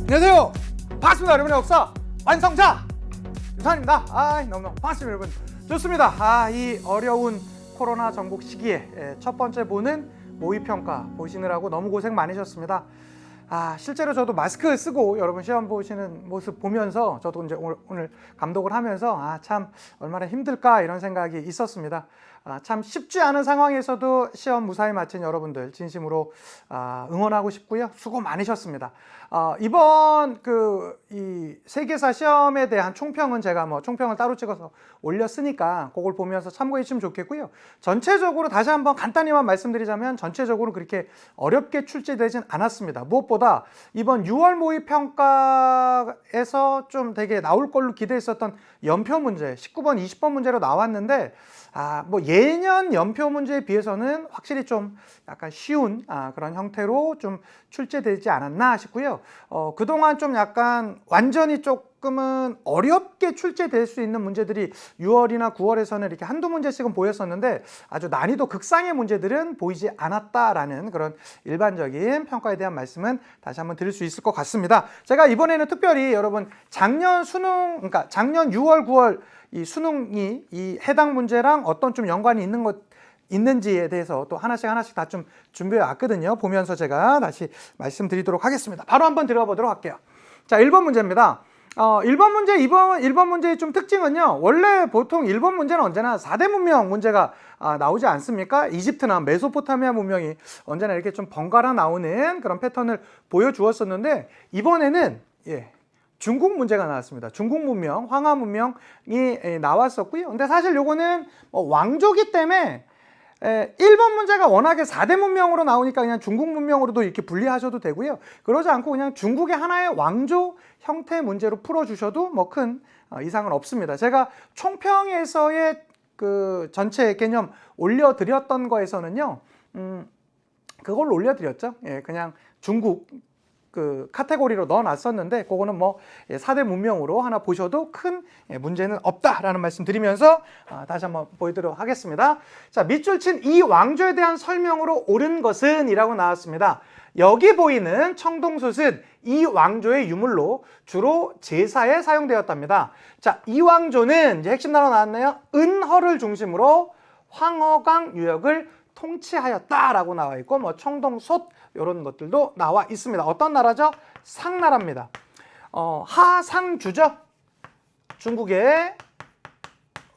안녕하세요. 반갑습니다. 여러분의 역사 완성자 유산입니다. 너무너무 반갑습니다. 여러분. 좋습니다. 이 어려운 코로나 정복 시기에 첫 번째 보는 모의평가 보시느라고 너무 고생 많으셨습니다. 실제로 저도 마스크 쓰고 여러분 시험 보시는 모습 보면서 저도 이제 오늘 감독을 하면서 참 얼마나 힘들까 이런 생각이 있었습니다. 참 쉽지 않은 상황에서도 시험 무사히 마친 여러분들 진심으로 응원하고 싶고요. 수고 많으셨습니다. 이번 이 세계사 시험에 대한 총평은 제가 총평을 따로 찍어서 올렸으니까 그걸 보면서 참고해 주시면 좋겠고요. 전체적으로 다시 한번 간단히만 말씀드리자면 전체적으로 그렇게 어렵게 출제되진 않았습니다. 무엇보다 이번 6월 모의평가에서 좀 되게 나올 걸로 기대했었던 연표 문제 19번, 20번 문제로 나왔는데 예년 연표 문제에 비해서는 확실히 좀 약간 쉬운 그런 형태로 좀 출제되지 않았나 싶고요. 그동안 좀 약간 완전히 조금은 어렵게 출제될 수 있는 문제들이 6월이나 9월에서는 이렇게 한두 문제씩은 보였었는데 아주 난이도 극상의 문제들은 보이지 않았다라는 그런 일반적인 평가에 대한 말씀은 다시 한번 드릴 수 있을 것 같습니다. 제가 이번에는 특별히 여러분 작년 수능, 그러니까 작년 6월, 9월 이 수능이 이 해당 문제랑 어떤 좀 연관이 있는지에 대해서 또 하나씩 다 좀 준비해 왔거든요. 보면서 제가 다시 말씀드리도록 하겠습니다. 바로 한번 들어가 보도록 할게요. 자, 1번 문제입니다. 1번 문제의 좀 특징은요. 원래 보통 1번 문제는 언제나 4대 문명 문제가 나오지 않습니까? 이집트나 메소포타미아 문명이 언제나 이렇게 좀 번갈아 나오는 그런 패턴을 보여주었었는데 이번에는 중국 문제가 나왔습니다. 중국 문명, 황하 문명이 나왔었고요. 근데 사실 요거는 왕조기 때문에 1번 문제가 워낙에 4대 문명으로 나오니까 그냥 중국 문명으로도 이렇게 분리하셔도 되고요. 그러지 않고 그냥 중국의 하나의 왕조 형태 문제로 풀어주셔도 큰 이상은 없습니다. 제가 총평에서의 그 전체 개념 올려드렸던 거에서는요, 그걸 올려드렸죠. 그냥 중국 그 카테고리로 넣어놨었는데 그거는 4대 문명으로 하나 보셔도 큰 문제는 없다라는 말씀 드리면서 다시 한번 보여드리도록 하겠습니다. 자, 밑줄 친 이 왕조에 대한 설명으로 옳은 것은 이라고 나왔습니다. 여기 보이는 청동솥은 이 왕조의 유물로 주로 제사에 사용되었답니다. 자, 이 왕조는 이제 핵심 단어 나왔네요. 은허를 중심으로 황허강 유역을 통치하였다라고 나와 있고 청동솥 이런 것들도 나와 있습니다. 어떤 나라죠? 상나라입니다. 하상주죠. 중국의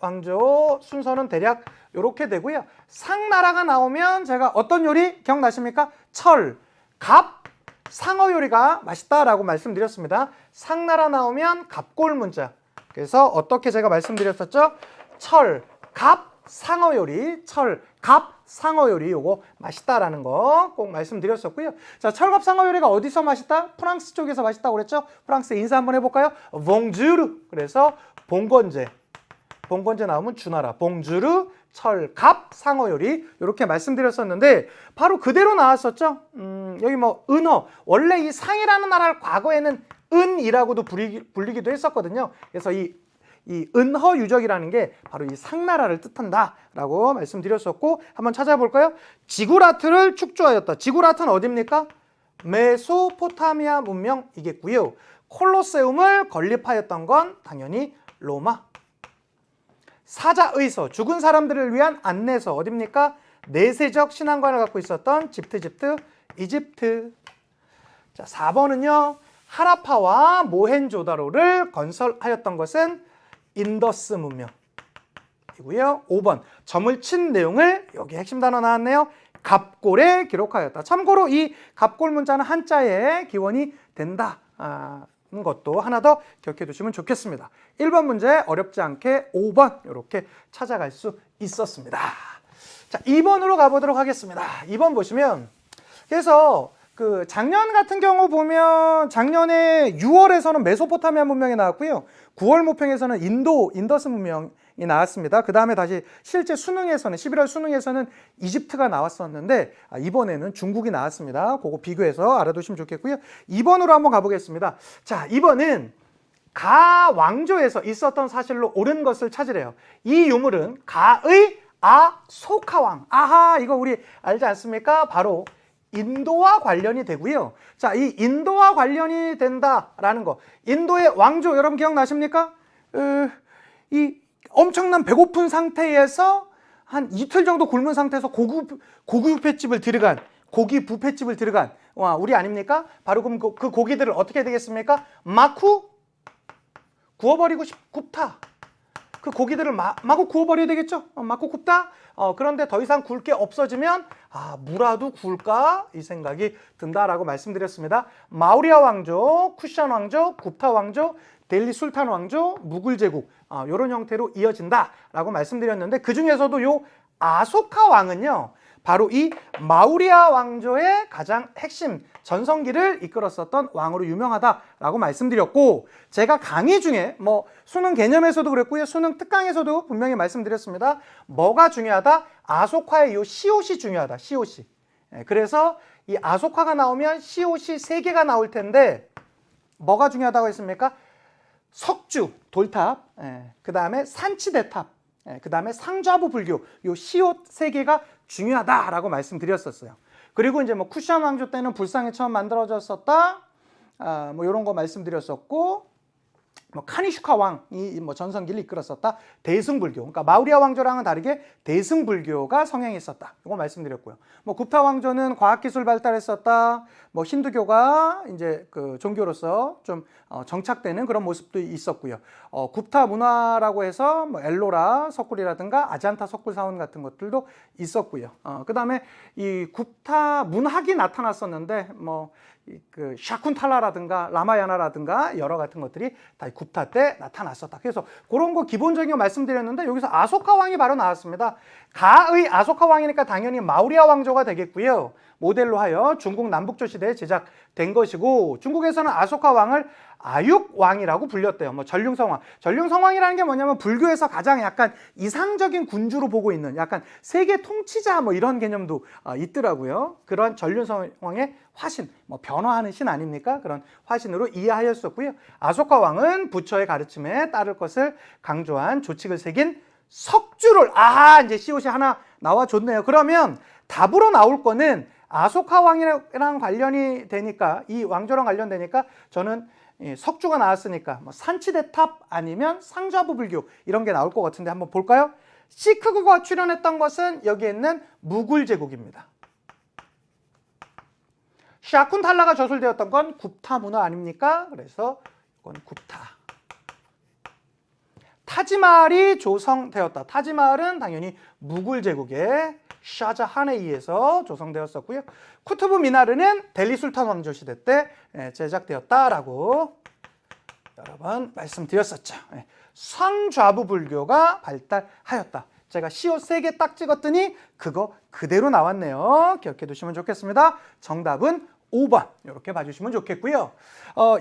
왕조 순서는 대략 이렇게 되고요. 상나라가 나오면 제가 어떤 요리 기억나십니까? 철, 갑, 상어 요리가 맛있다라고 말씀드렸습니다. 상나라 나오면 갑골 문자. 그래서 어떻게 제가 말씀드렸었죠? 철, 갑, 상어 요리, 철, 갑, 상어 요리 요거 맛있다라는 거 꼭 말씀드렸었고요. 자, 철갑 상어 요리가 어디서 맛있다? 프랑스 쪽에서 맛있다고 그랬죠? 프랑스 인사 한번 해볼까요? 봉주르. 그래서 봉건제 나오면 주나라. 봉주르, 철갑, 상어 요리 이렇게 말씀드렸었는데 바로 그대로 나왔었죠. 여기 은허. 원래 이 상이라는 나라를 과거에는 은이라고도 불리기도 했었거든요. 그래서 이 은허 유적이라는 게 바로 이 상나라를 뜻한다라고 말씀드렸었고 한번 찾아볼까요? 지구라트를 축조하였다. 지구라트는 어디입니까? 메소포타미아 문명이겠고요. 콜로세움을 건립하였던 건 당연히 로마. 사자의서, 죽은 사람들을 위한 안내서 어디입니까? 내세적 신앙관을 갖고 있었던 이집트. 자, 4번은요. 하라파와 모헨조다로를 건설하였던 것은 인더스 문명이고요. 5번 점을 친 내용을 여기 핵심 단어 나왔네요. 갑골에 기록하였다. 참고로 이 갑골 문자는 한자의 기원이 된다는 것도 하나 더 기억해 두시면 좋겠습니다. 1번 문제 어렵지 않게 5번 이렇게 찾아갈 수 있었습니다. 자, 2번으로 가보도록 하겠습니다. 2번 보시면 그래서 작년 같은 경우 보면 작년에 6월에서는 메소포타미아 문명이 나왔고요. 9월 모평에서는 인더스 문명이 나왔습니다. 그 다음에 다시 실제 수능에서는 11월 수능에서는 이집트가 나왔었는데 이번에는 중국이 나왔습니다. 그거 비교해서 알아두시면 좋겠고요. 2번으로 한번 가보겠습니다. 자, 2번은 가 왕조에서 있었던 사실로 옳은 것을 찾으래요. 이 유물은 가의 소카왕. 이거 우리 알지 않습니까? 바로 인도와 관련이 되고요. 자, 이 인도와 관련이 된다라는 거. 인도의 왕조 여러분 기억나십니까? 이 엄청난 배고픈 상태에서 한 이틀 정도 굶은 상태에서 고기 뷔페집을 들어간 고기 뷔페집을 들어간 우리 아닙니까? 바로 그럼 그 고기들을 어떻게 되겠습니까? 마쿠 구워버리고 굽다. 그 고기들을 마구 구워버려야 되겠죠? 마구 굽다. 그런데 더 이상 굴 게 없어지면 무라도 굴까? 이 생각이 든다라고 말씀드렸습니다. 마우리아 왕조, 쿠샨 왕조, 굽타 왕조, 델리 술탄 왕조, 무굴 제국 이런 형태로 이어진다라고 말씀드렸는데 그 중에서도 요 아소카 왕은요. 바로 이 마우리아 왕조의 가장 핵심 전성기를 이끌었었던 왕으로 유명하다라고 말씀드렸고 제가 강의 중에 수능 개념에서도 그랬고요. 수능 특강에서도 분명히 말씀드렸습니다. 뭐가 중요하다? 아소카의 요 시옷이 중요하다. 시옷이. 그래서 이 아소카가 나오면 시옷이 3개가 나올 텐데 뭐가 중요하다고 했습니까? 석주, 돌탑, 그 다음에 산치대탑, 그 다음에 상좌부 불교, 요 시옷 3개가 중요하다라고 말씀드렸었어요. 그리고 이제 쿠샨 왕조 때는 불상이 처음 만들어졌었다, 이런 거 말씀드렸었고, 카니슈카 왕이 전성기를 이끌었었다. 대승불교. 그러니까 마우리아 왕조랑은 다르게 대승불교가 성행했었다. 이거 말씀드렸고요. 굽타 왕조는 과학기술 발달했었다. 힌두교가 이제 그 종교로서 좀 정착되는 그런 모습도 있었고요. 굽타 문화라고 해서 엘로라 석굴이라든가 아잔타 석굴 사원 같은 것들도 있었고요. 그다음에 이 굽타 문학이 나타났었는데 그 샤쿤탈라라든가 라마야나라든가 여러 같은 것들이 다 굽타 때 나타났었다. 그래서 그런 거 기본적인 거 말씀드렸는데 여기서 아소카 왕이 바로 나왔습니다. 가의 아소카 왕이니까 당연히 마우리아 왕조가 되겠고요. 모델로 하여 중국 남북조 시대에 제작된 것이고 중국에서는 아소카 왕을 아육왕이라고 불렸대요. 전륜성왕. 전륜성왕이라는 게 뭐냐면 불교에서 가장 약간 이상적인 군주로 보고 있는 약간 세계 통치자 이런 개념도 있더라고요. 그런 전륜성왕의 화신, 변화하는 신 아닙니까? 그런 화신으로 이해하였었고요. 아소카 왕은 부처의 가르침에 따를 것을 강조한 조칙을 새긴 석주를 이제 시옷이 하나 나와줬네요. 그러면 답으로 나올 거는 아소카 왕이랑 관련이 되니까 이 왕조랑 관련되니까 저는 석주가 나왔으니까 산치대탑 아니면 상좌부 불교 이런 게 나올 것 같은데 한번 볼까요? 시크구가 출연했던 것은 여기 있는 무굴 제국입니다. 샤쿤탈라가 저술되었던 건 굽타 문화 아닙니까? 그래서 이건 굽타. 타지마할이 조성되었다. 타지마할은 당연히 무굴 제국의 샤자한에 의해서 조성되었었고요. 쿠투브 미나르는 델리 술탄 왕조 시대 때 제작되었다라고 여러 번 말씀드렸었죠. 상좌부 불교가 발달하였다. 제가 시옷 3개 딱 찍었더니 그거 그대로 나왔네요. 기억해 두시면 좋겠습니다. 정답은 5번 이렇게 봐주시면 좋겠고요.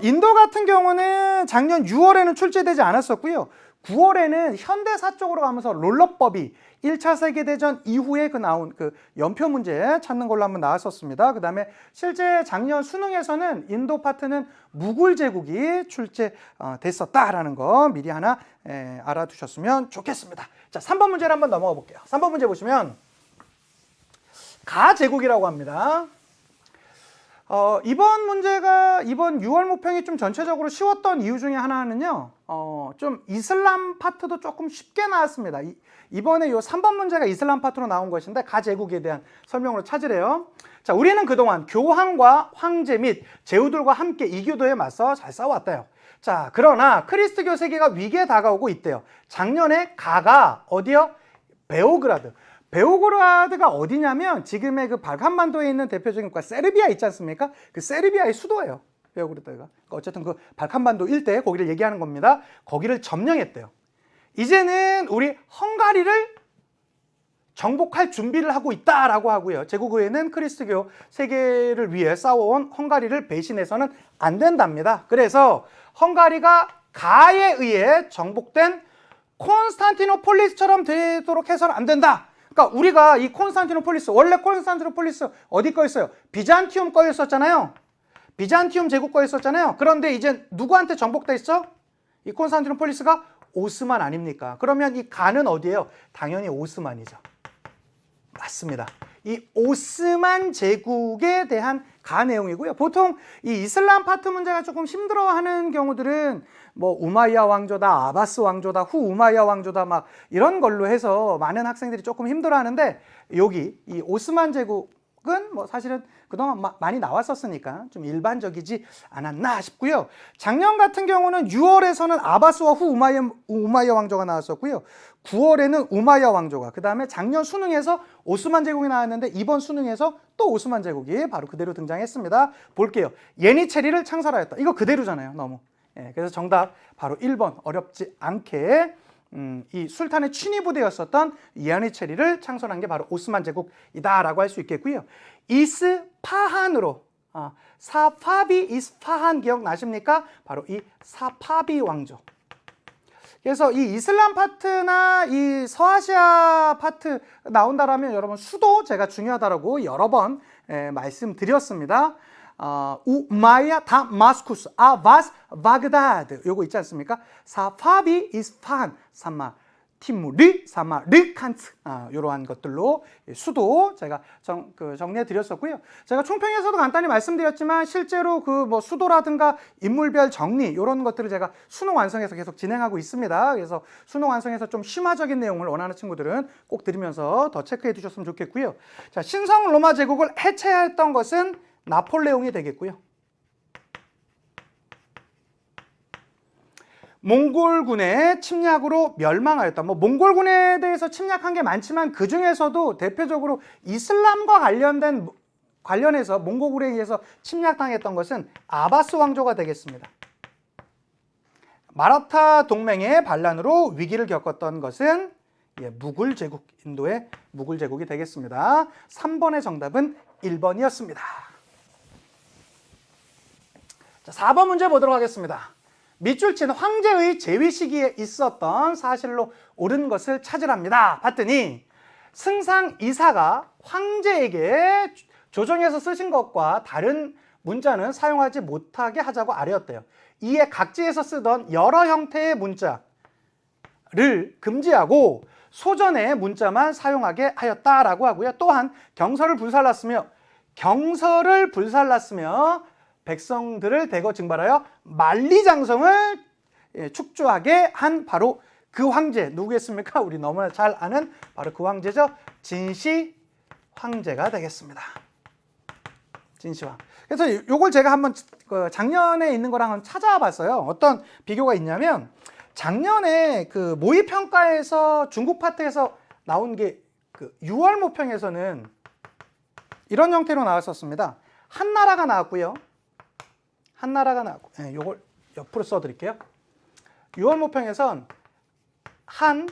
인도 같은 경우는 작년 6월에는 출제되지 않았었고요. 9월에는 현대사 쪽으로 가면서 롤러법이 1차 세계대전 이후에 나온 그 연표 문제 찾는 걸로 한번 나왔었습니다. 그 다음에 실제 작년 수능에서는 인도 파트는 무굴 제국이 출제됐었다라는 거 미리 하나 알아두셨으면 좋겠습니다. 자, 3번 문제를 한번 넘어가 볼게요. 3번 문제 보시면 가 제국이라고 합니다. 이번 문제가 이번 6월 모평이 좀 전체적으로 쉬웠던 이유 중에 하나는요. 좀 이슬람 파트도 조금 쉽게 나왔습니다. 이번에 요 3번 문제가 이슬람 파트로 나온 것인데 가 제국에 대한 설명으로 찾으래요. 자, 우리는 그동안 교황과 황제 및 제후들과 함께 이교도에 맞서 잘 싸워왔대요. 자, 그러나 크리스트교 세계가 위기에 다가오고 있대요. 작년에 가가 어디요? 베오그라드. 베오그라드가 어디냐면 지금의 그 발칸반도에 있는 대표적인 국가 세르비아 있지 않습니까? 그 세르비아의 수도예요. 베오그라드가. 어쨌든 그 발칸반도 일대 거기를 얘기하는 겁니다. 거기를 점령했대요. 이제는 우리 헝가리를 정복할 준비를 하고 있다라고 하고요. 제국의회는 크리스트교 세계를 위해 싸워온 헝가리를 배신해서는 안 된답니다. 그래서 헝가리가 가에 의해 정복된 콘스탄티노폴리스처럼 되도록 해서는 안 된다. 그러니까 우리가 이 콘스탄티노폴리스, 원래 콘스탄티노폴리스 어디 거였어요? 비잔티움 거였었잖아요. 비잔티움 제국 거였었잖아요. 그런데 이제 누구한테 정복돼 있어? 이 콘스탄티노폴리스가 오스만 아닙니까? 그러면 이 가는 어디예요? 당연히 오스만이죠. 맞습니다. 이 오스만 제국에 대한 가 내용이고요. 보통 이 이슬람 파트 문제가 조금 힘들어하는 경우들은 뭐 우마이야 왕조다, 아바스 왕조다, 후 우마이야 왕조다 막 이런 걸로 해서 많은 학생들이 조금 힘들어하는데 여기 이 오스만 제국은 뭐 사실은 그동안 많이 나왔었으니까 좀 일반적이지 않았나 싶고요. 작년 같은 경우는 6월에서는 아바스와 후 우마이야 왕조가 나왔었고요. 9월에는 우마이야 왕조가, 그 다음에 작년 수능에서 오스만 제국이 나왔는데 이번 수능에서 또 오스만 제국이 바로 그대로 등장했습니다. 볼게요. 예니체리를 창설하였다. 이거 그대로잖아요. 너무. 그래서 정답 바로 1번, 어렵지 않게 이 술탄의 친위 부대였었던 예니체리를 창설한 게 바로 오스만 제국이다라고 할 수 있겠고요. 이스파한으로 사파비 이스파한 기억나십니까? 바로 이 사파비 왕조. 그래서 이 이슬람 파트나 이 서아시아 파트 나온다라면 여러분 수도 제가 중요하다라고 여러 번 말씀드렸습니다. 우마이야 다마스쿠스, 아바스 바그다드 요거 있지 않습니까? 사파비 이스파한, 사마 티무르, 사마 르칸트 이러한 것들로 수도 제가 정리해 드렸었고요. 제가 총평에서도 간단히 말씀드렸지만 실제로 그 뭐 수도라든가 인물별 정리 이런 것들을 제가 수능 완성에서 계속 진행하고 있습니다. 그래서 수능 완성에서 좀 심화적인 내용을 원하는 친구들은 꼭 들으면서 더 체크해 두셨으면 좋겠고요. 자, 신성 로마 제국을 해체했던 것은 나폴레옹이 되겠고요. 몽골군의 침략으로 멸망하였다. 뭐 몽골군에 대해서 침략한 게 많지만 그 중에서도 대표적으로 이슬람과 관련해서 몽골군에 의해서 침략당했던 것은 아바스 왕조가 되겠습니다. 마라타 동맹의 반란으로 위기를 겪었던 것은 무굴 제국, 인도의 무굴 제국이 되겠습니다. 3번의 정답은 1번이었습니다. 자, 4번 문제 보도록 하겠습니다. 밑줄 친 황제의 재위 시기에 있었던 사실로 옳은 것을 찾으랍니다. 봤더니 승상 이사가 황제에게 조정에서 쓰신 것과 다른 문자는 사용하지 못하게 하자고 아뢰었대요. 이에 각지에서 쓰던 여러 형태의 문자를 금지하고 소전의 문자만 사용하게 하였다라고 하고요. 또한 경서를 불살랐으며 백성들을 대거 징발하여 만리장성을 축조하게 한 바로 그 황제 누구겠습니까? 우리 너무나 잘 아는 바로 그 황제죠. 진시 황제가 되겠습니다. 진시황. 그래서 요걸 제가 한번 작년에 있는 거랑 한번 찾아봤어요. 어떤 비교가 있냐면 작년에 그 모의평가에서 중국 파트에서 나온 게 그 6월 모평에서는 이런 형태로 나왔었습니다. 한나라가 나왔고요. 요걸 옆으로 써드릴게요. 6월 모평에선 한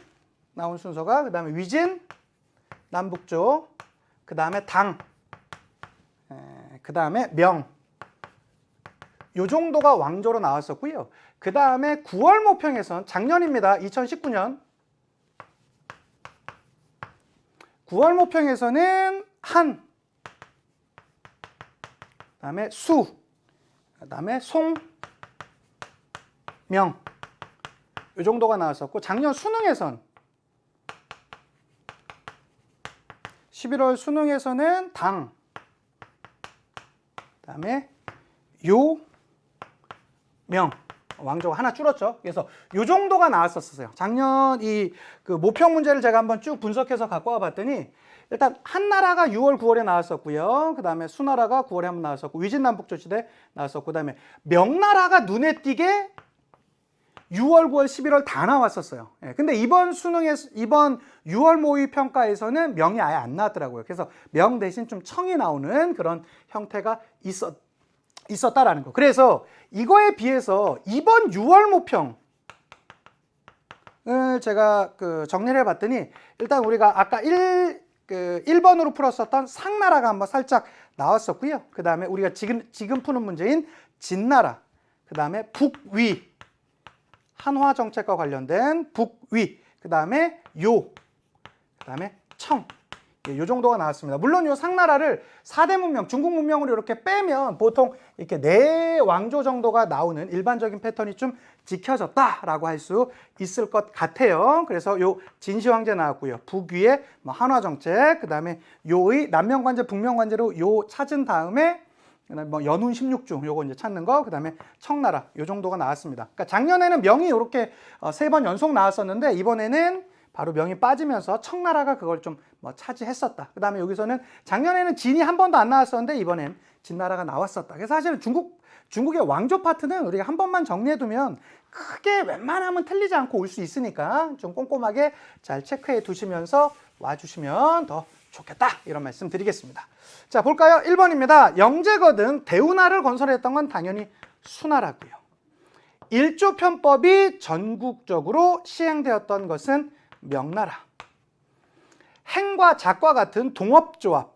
나온 순서가, 그 다음에 위진, 남북조, 그 다음에 당, 그 다음에 명, 요 정도가 왕조로 나왔었고요. 그 다음에 9월 모평에선 작년입니다. 2019년 9월 모평에서는 한, 그 다음에 수, 그 다음에 송, 명, 이 정도가 나왔었고, 작년 수능에선 11월 수능에서는 당, 그 다음에 요, 명, 왕조가 하나 줄었죠. 그래서 이 정도가 나왔었어요. 작년 이 그 모평 문제를 제가 한번 쭉 분석해서 갖고 와봤더니 일단 한나라가 6월, 9월에 나왔었고요. 그 다음에 수나라가 9월에 한번 나왔었고, 위진남북조 시대 나왔었고, 그 다음에 명나라가 눈에 띄게 6월, 9월, 11월 다 나왔었어요. 근데 이번 수능에서, 이번 6월 모의 평가에서는 명이 아예 안 나왔더라고요. 그래서 명 대신 좀 청이 나오는 그런 형태가 있었다라는 거. 그래서 이거에 비해서 이번 6월 모평을 제가 정리를 해봤더니 일단 우리가 아까 1번으로 풀었었던 상나라가 한번 살짝 나왔었고요. 그 다음에 우리가 지금 푸는 문제인 진나라, 그 다음에 북위, 한화 정책과 관련된 북위, 그 다음에 요, 그 다음에 청, 이 정도가 나왔습니다. 물론 이 상나라를 4대 문명, 중국 문명으로 이렇게 빼면 보통 이렇게 4왕조 정도가 나오는 일반적인 패턴이 좀 지켜졌다라고 할 수 있을 것 같아요. 그래서 요 진시황제 나왔고요. 북위의 뭐 한화정책, 그다음에 요의 남명관제, 북명관제로 요 찾은 다음에 뭐 연운 16중 요거 이제 찾는 거, 그다음에 청나라 요 정도가 나왔습니다. 그러니까 작년에는 명이 이렇게 3번 연속 나왔었는데 이번에는 바로 명이 빠지면서 청나라가 그걸 좀 뭐 차지했었다. 그다음에 여기서는 작년에는 진이 한 번도 안 나왔었는데 이번엔 진나라가 나왔었다. 그래서 사실 중국의 왕조 파트는 우리가 한 번만 정리해두면 크게 웬만하면 틀리지 않고 올 수 있으니까 좀 꼼꼼하게 잘 체크해 두시면서 와주시면 더 좋겠다. 이런 말씀 드리겠습니다. 자, 볼까요? 1번입니다. 영제거든 대운하를 건설했던 건 당연히 수나라고요. 일조편법이 전국적으로 시행되었던 것은 명나라. 행과 작과 같은 동업조합.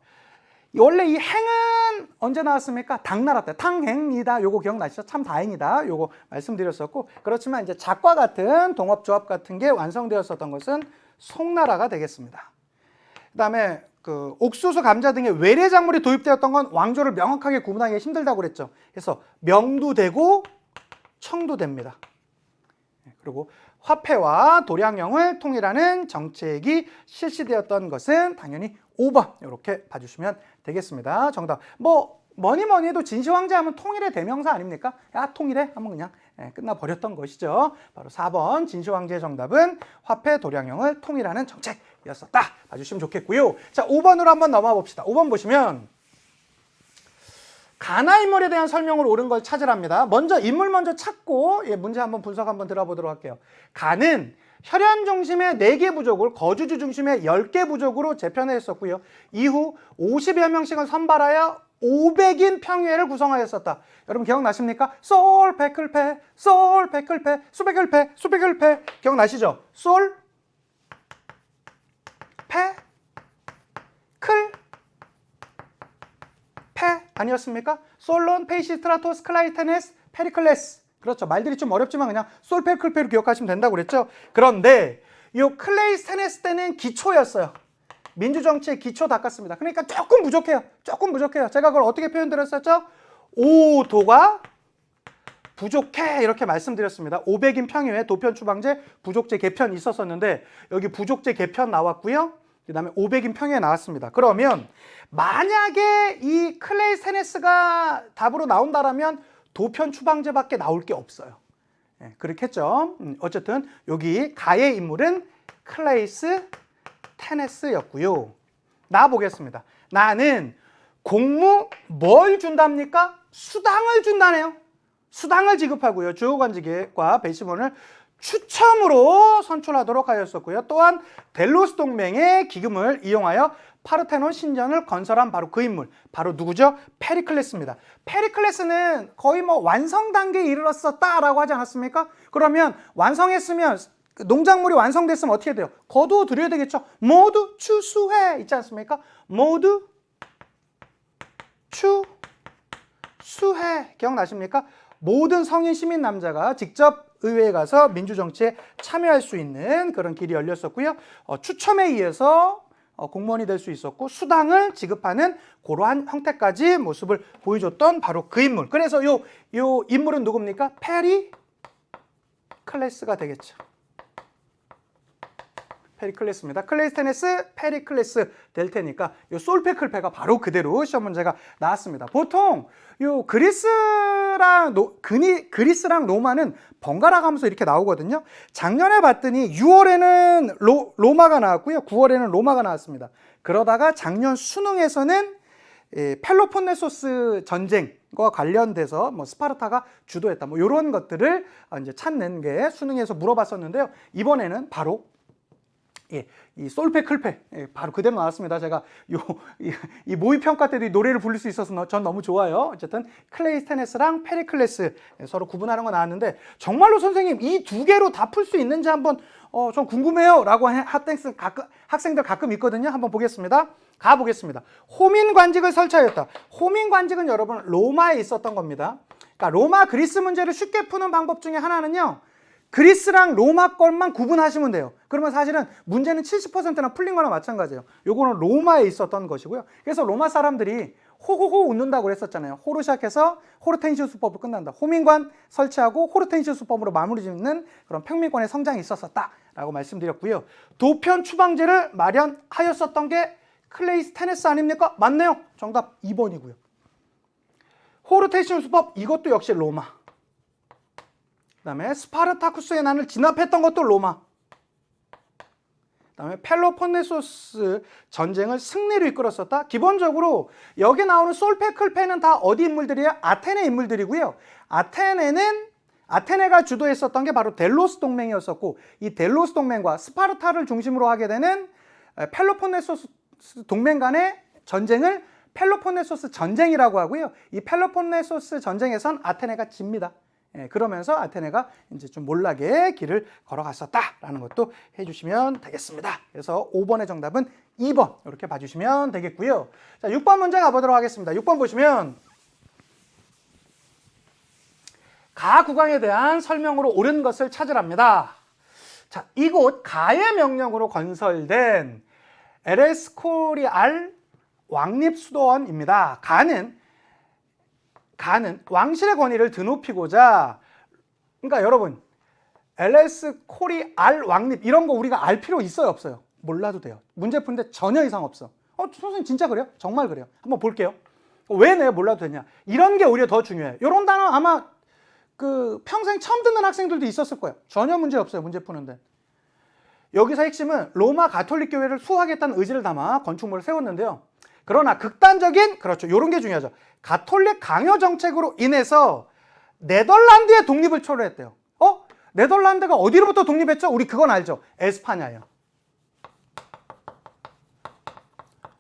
원래 이 행은 언제 나왔습니까? 당나라 때 탕행이다. 요거 기억나시죠? 참 다행이다. 요거 말씀드렸었고, 그렇지만 이제 작과 같은 동업조합 같은 게 완성되었었던 것은 송나라가 되겠습니다. 그다음에 그 옥수수, 감자 등의 외래 작물이 도입되었던 건 왕조를 명확하게 구분하기가 힘들다고 그랬죠. 그래서 명도 되고 청도 됩니다. 그리고 화폐와 도량령을 통일하는 정책이 실시되었던 것은 당연히 5번 이렇게 봐주시면 되겠습니다. 정답. 뭐니 해도 진시황제 하면 통일의 대명사 아닙니까? 야, 통일해 하면 그냥 끝나버렸던 것이죠. 바로 4번 진시황제의 정답은 화폐 도량령을 통일하는 정책이었었다. 봐주시면 좋겠고요. 자, 5번으로 한번 넘어가 봅시다. 5번 보시면 가나 인물에 대한 설명으로 옳은 걸 찾으랍니다. 먼저 인물 먼저 찾고 문제 한번 분석 한번 들어보도록 할게요. 가는 혈연 중심의 4개 부족을 거주주 중심의 10개 부족으로 재편했었고요. 이후 50여 명씩을 선발하여 500인 평회를 구성하였었다. 여러분 기억나십니까? 솔 백클패, 솔 백클패, 수백을패, 수백을패. 기억나시죠? 솔, 패, 클, 패 아니었습니까? 솔론, 페이시스트라토스, 클라이테네스, 페리클레스. 그렇죠. 말들이 좀 어렵지만 그냥 솔, 패, 클, 패로 기억하시면 된다고 그랬죠. 그런데 이 클레이스테네스 때는 기초였어요. 민주정치의 기초 닦았습니다. 그러니까 조금 부족해요. 조금 부족해요. 제가 그걸 어떻게 표현드렸었죠? 오도가 부족해 이렇게 말씀드렸습니다. 500인 평의회 도편추방제 부족제 개편 있었었는데 여기 부족제 개편 나왔고요. 그 다음에 500인 평의회 나왔습니다. 그러면 만약에 이 클레이스테네스가 답으로 나온다라면 도편추방제밖에 나올 게 없어요. 그렇겠죠. 어쨌든 여기 가의 인물은 클레이스테네스였고요. 나 보겠습니다. 나는 공무 뭘 준답니까? 수당을 준다네요. 수당을 지급하고요. 주요관직과 배심원을 추첨으로 선출하도록 하였었고요. 또한 델로스 동맹의 기금을 이용하여 파르테논 신전을 건설한 바로 그 인물, 바로 누구죠? 페리클레스입니다. 페리클레스는 거의 뭐 완성 단계에 이르렀었다라고 하지 않았습니까? 그러면 완성했으면 농작물이 완성됐으면 어떻게 돼요? 거두어 드려야 되겠죠? 모두 추수해 있지 않습니까? 모두 추수해 기억나십니까? 모든 성인 시민 남자가 직접 의회에 가서 민주정치에 참여할 수 있는 그런 길이 열렸었고요. 추첨에 의해서 공무원이 될 수 있었고 수당을 지급하는 그러한 형태까지 모습을 보여줬던 바로 그 인물. 그래서 요 인물은 누굽니까? 페리클레스가 되겠죠. 페리클레스입니다. 클레이스테네스, 페리클레스 될 테니까 요 솔페클페가 바로 그대로 시험 문제가 나왔습니다. 보통 요 그리스랑 로마는 번갈아 가면서 이렇게 나오거든요. 작년에 봤더니 6월에는 로마가 나왔고요. 9월에는 로마가 나왔습니다. 그러다가 작년 수능에서는 펠로폰네소스 전쟁과 관련돼서 뭐 스파르타가 주도했다. 뭐 이런 것들을 이제 찾는 게 수능에서 물어봤었는데요. 이번에는 바로 이 솔페 클페 바로 그대로 나왔습니다. 제가 이 모의 평가 때도 이 노래를 부를 수 있어서 전 너무 좋아요. 어쨌든 클레이스테네스랑 페리클레스 서로 구분하는 거 나왔는데 정말로 선생님 이 두 개로 다 풀 수 있는지 한번 좀 궁금해요라고 학생들 가끔 있거든요. 한번 보겠습니다. 가보겠습니다. 호민관직을 설치하였다. 호민관직은 여러분 로마에 있었던 겁니다. 그러니까 로마 그리스 문제를 쉽게 푸는 방법 중에 하나는요. 그리스랑 로마 것만 구분하시면 돼요. 그러면 사실은 문제는 70%나 풀린 거나 마찬가지예요. 요거는 로마에 있었던 것이고요. 그래서 로마 사람들이 호호호 웃는다고 그랬었잖아요. 호로 시작해서 호르텐시우 수법으로 끝난다. 호민관 설치하고 호르텐시우 수법으로 마무리 짓는 그런 평민권의 성장이 있었다라고 말씀드렸고요. 도편 추방제를 마련하였었던 게 클레이스테네스 아닙니까? 맞네요. 정답 2번이고요. 호르텐시우 수법, 이것도 역시 로마. 그 다음에 스파르타쿠스의 난을 진압했던 것도 로마. 그 다음에 펠로폰네소스 전쟁을 승리로 이끌었었다. 기본적으로 여기 나오는 솔페클페는 다 어디 인물들이에요? 아테네 인물들이고요. 아테네가 주도했었던 게 바로 델로스 동맹이었었고, 이 델로스 동맹과 스파르타를 중심으로 하게 되는 펠로폰네소스 동맹 간의 전쟁을 펠로폰네소스 전쟁이라고 하고요. 이 펠로폰네소스 전쟁에선 아테네가 집니다. 그러면서 아테네가 이제 좀 몰락의 길을 걸어갔었다라는 것도 해주시면 되겠습니다. 그래서 5번의 정답은 2번 이렇게 봐주시면 되겠고요. 자, 6번 문제 가보도록 하겠습니다. 6번 보시면 가 구강에 대한 설명으로 옳은 것을 찾으랍니다. 자, 이곳 가의 명령으로 건설된 에레스코리알 왕립수도원입니다. 가는 왕실의 권위를 드높이고자, 그러니까 여러분 에레스코리알 왕립 이런 거 우리가 알 필요 있어요, 없어요? 몰라도 돼요. 문제 푸는데 전혀 이상 없어. 선생님 진짜 그래요? 정말 그래요? 한번 볼게요. 왜 내가 몰라도 되냐? 이런 게 오히려 더 중요해요. 이런 단어 아마 그 평생 처음 듣는 학생들도 있었을 거예요. 전혀 문제 없어요, 문제 푸는데. 여기서 핵심은 로마 가톨릭 교회를 수호하겠다는 의지를 담아 건축물을 세웠는데요. 그러나 극단적인, 그렇죠, 이런 게 중요하죠. 가톨릭 강요 정책으로 인해서 네덜란드의 독립을 초래했대요. 네덜란드가 어디로부터 독립했죠? 우리 그건 알죠. 에스파냐예요.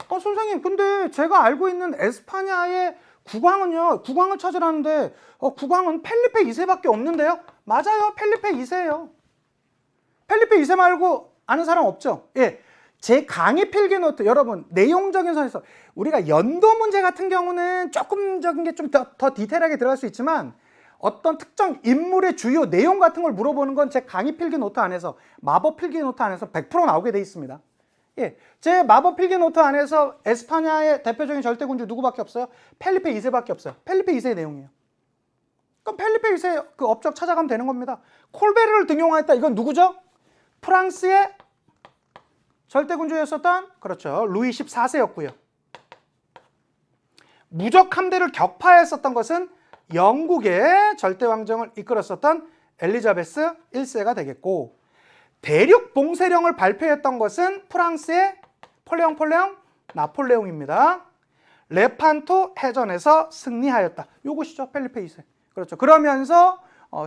선생님, 근데 제가 알고 있는 에스파냐의 국왕은요, 국왕을 찾으라는데 국왕은 펠리페 2세밖에 없는데요? 맞아요, 펠리페 2세예요. 펠리페 2세 말고 아는 사람 없죠? 예. 제 강의 필기 노트, 여러분 내용적인 선에서 우리가 연도 문제 같은 경우는 조금적인 게 좀 더 디테일하게 들어갈 수 있지만 어떤 특정 인물의 주요 내용 같은 걸 물어보는 건 제 강의 필기 노트 안에서, 마법 필기 노트 안에서 100% 나오게 돼 있습니다. 예, 제 마법 필기 노트 안에서 에스파냐의 대표적인 절대군주 누구밖에 없어요? 펠리페 2세밖에 없어요. 펠리페 2세의 내용이에요. 그럼 펠리페 2세 그 업적 찾아가면 되는 겁니다. 콜베르를 등용하였다. 이건 누구죠? 프랑스의 절대군주였었던, 그렇죠, 루이 14세였고요. 무적 함대를 격파했었던 것은 영국의 절대왕정을 이끌었었던 엘리자베스 1세가 되겠고, 대륙 봉쇄령을 발표했던 것은 프랑스의 폴레옹 나폴레옹입니다. 레판토 해전에서 승리하였다. 요것이죠, 펠리페 2세. 그렇죠. 그러면서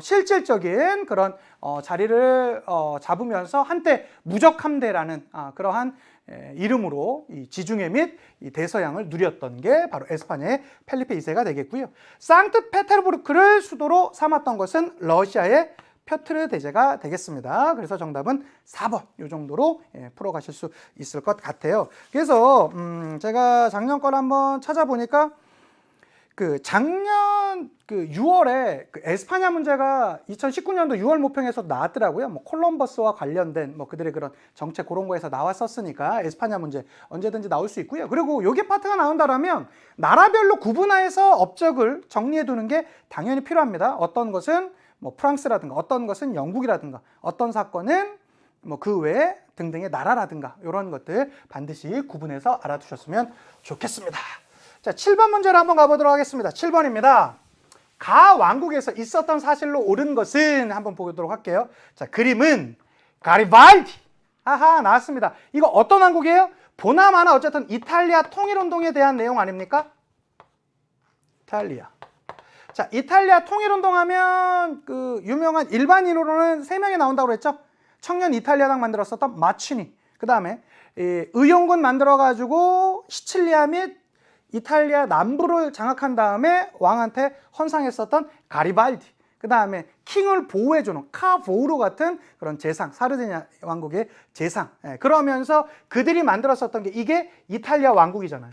실질적인 그런 자리를 잡으면서 한때 무적함대라는 그러한 이름으로 이 지중해 및 이 대서양을 누렸던 게 바로 에스파냐의 펠리페 2세가 되겠고요. 상트페테르부르크를 수도로 삼았던 것은 러시아의 펴트르 대제가 되겠습니다. 그래서 정답은 4번 이 정도로 풀어가실 수 있을 것 같아요. 그래서 제가 작년 걸 한번 찾아보니까 그 작년 그 6월에 그 에스파냐 문제가 2019년도 6월 모평에서 나왔더라고요. 뭐 콜럼버스와 관련된 뭐 그들의 그런 정책 그런 거에서 나왔었으니까 에스파냐 문제 언제든지 나올 수 있고요. 그리고 여기 파트가 나온다라면 나라별로 구분해서 업적을 정리해 두는 게 당연히 필요합니다. 어떤 것은 뭐 프랑스라든가, 어떤 것은 영국이라든가, 어떤 사건은 뭐 그 외에 등등의 나라라든가 이런 것들 반드시 구분해서 알아두셨으면 좋겠습니다. 자, 7번 문제를 한번 가보도록 하겠습니다. 7번입니다. 가 왕국에서 있었던 사실로 옳은 것은 한번 보도록 할게요. 자, 그림은 가리발디. 아하, 나왔습니다. 이거 어떤 왕국이에요? 보나마나 어쨌든 이탈리아 통일운동에 대한 내용 아닙니까? 이탈리아. 자, 이탈리아 통일운동하면 그 유명한 일반인으로는 3명이 나온다고 그랬죠? 청년 이탈리아당 만들었었던 마치니. 그 다음에 의용군 만들어가지고 시칠리아 및 이탈리아 남부를 장악한 다음에 왕한테 헌상했었던 가리발디. 그 다음에 킹을 보호해주는 카보우르 같은 그런 제상, 사르디냐 왕국의 제상. 그러면서 그들이 만들었었던 게 이게 이탈리아 왕국이잖아요.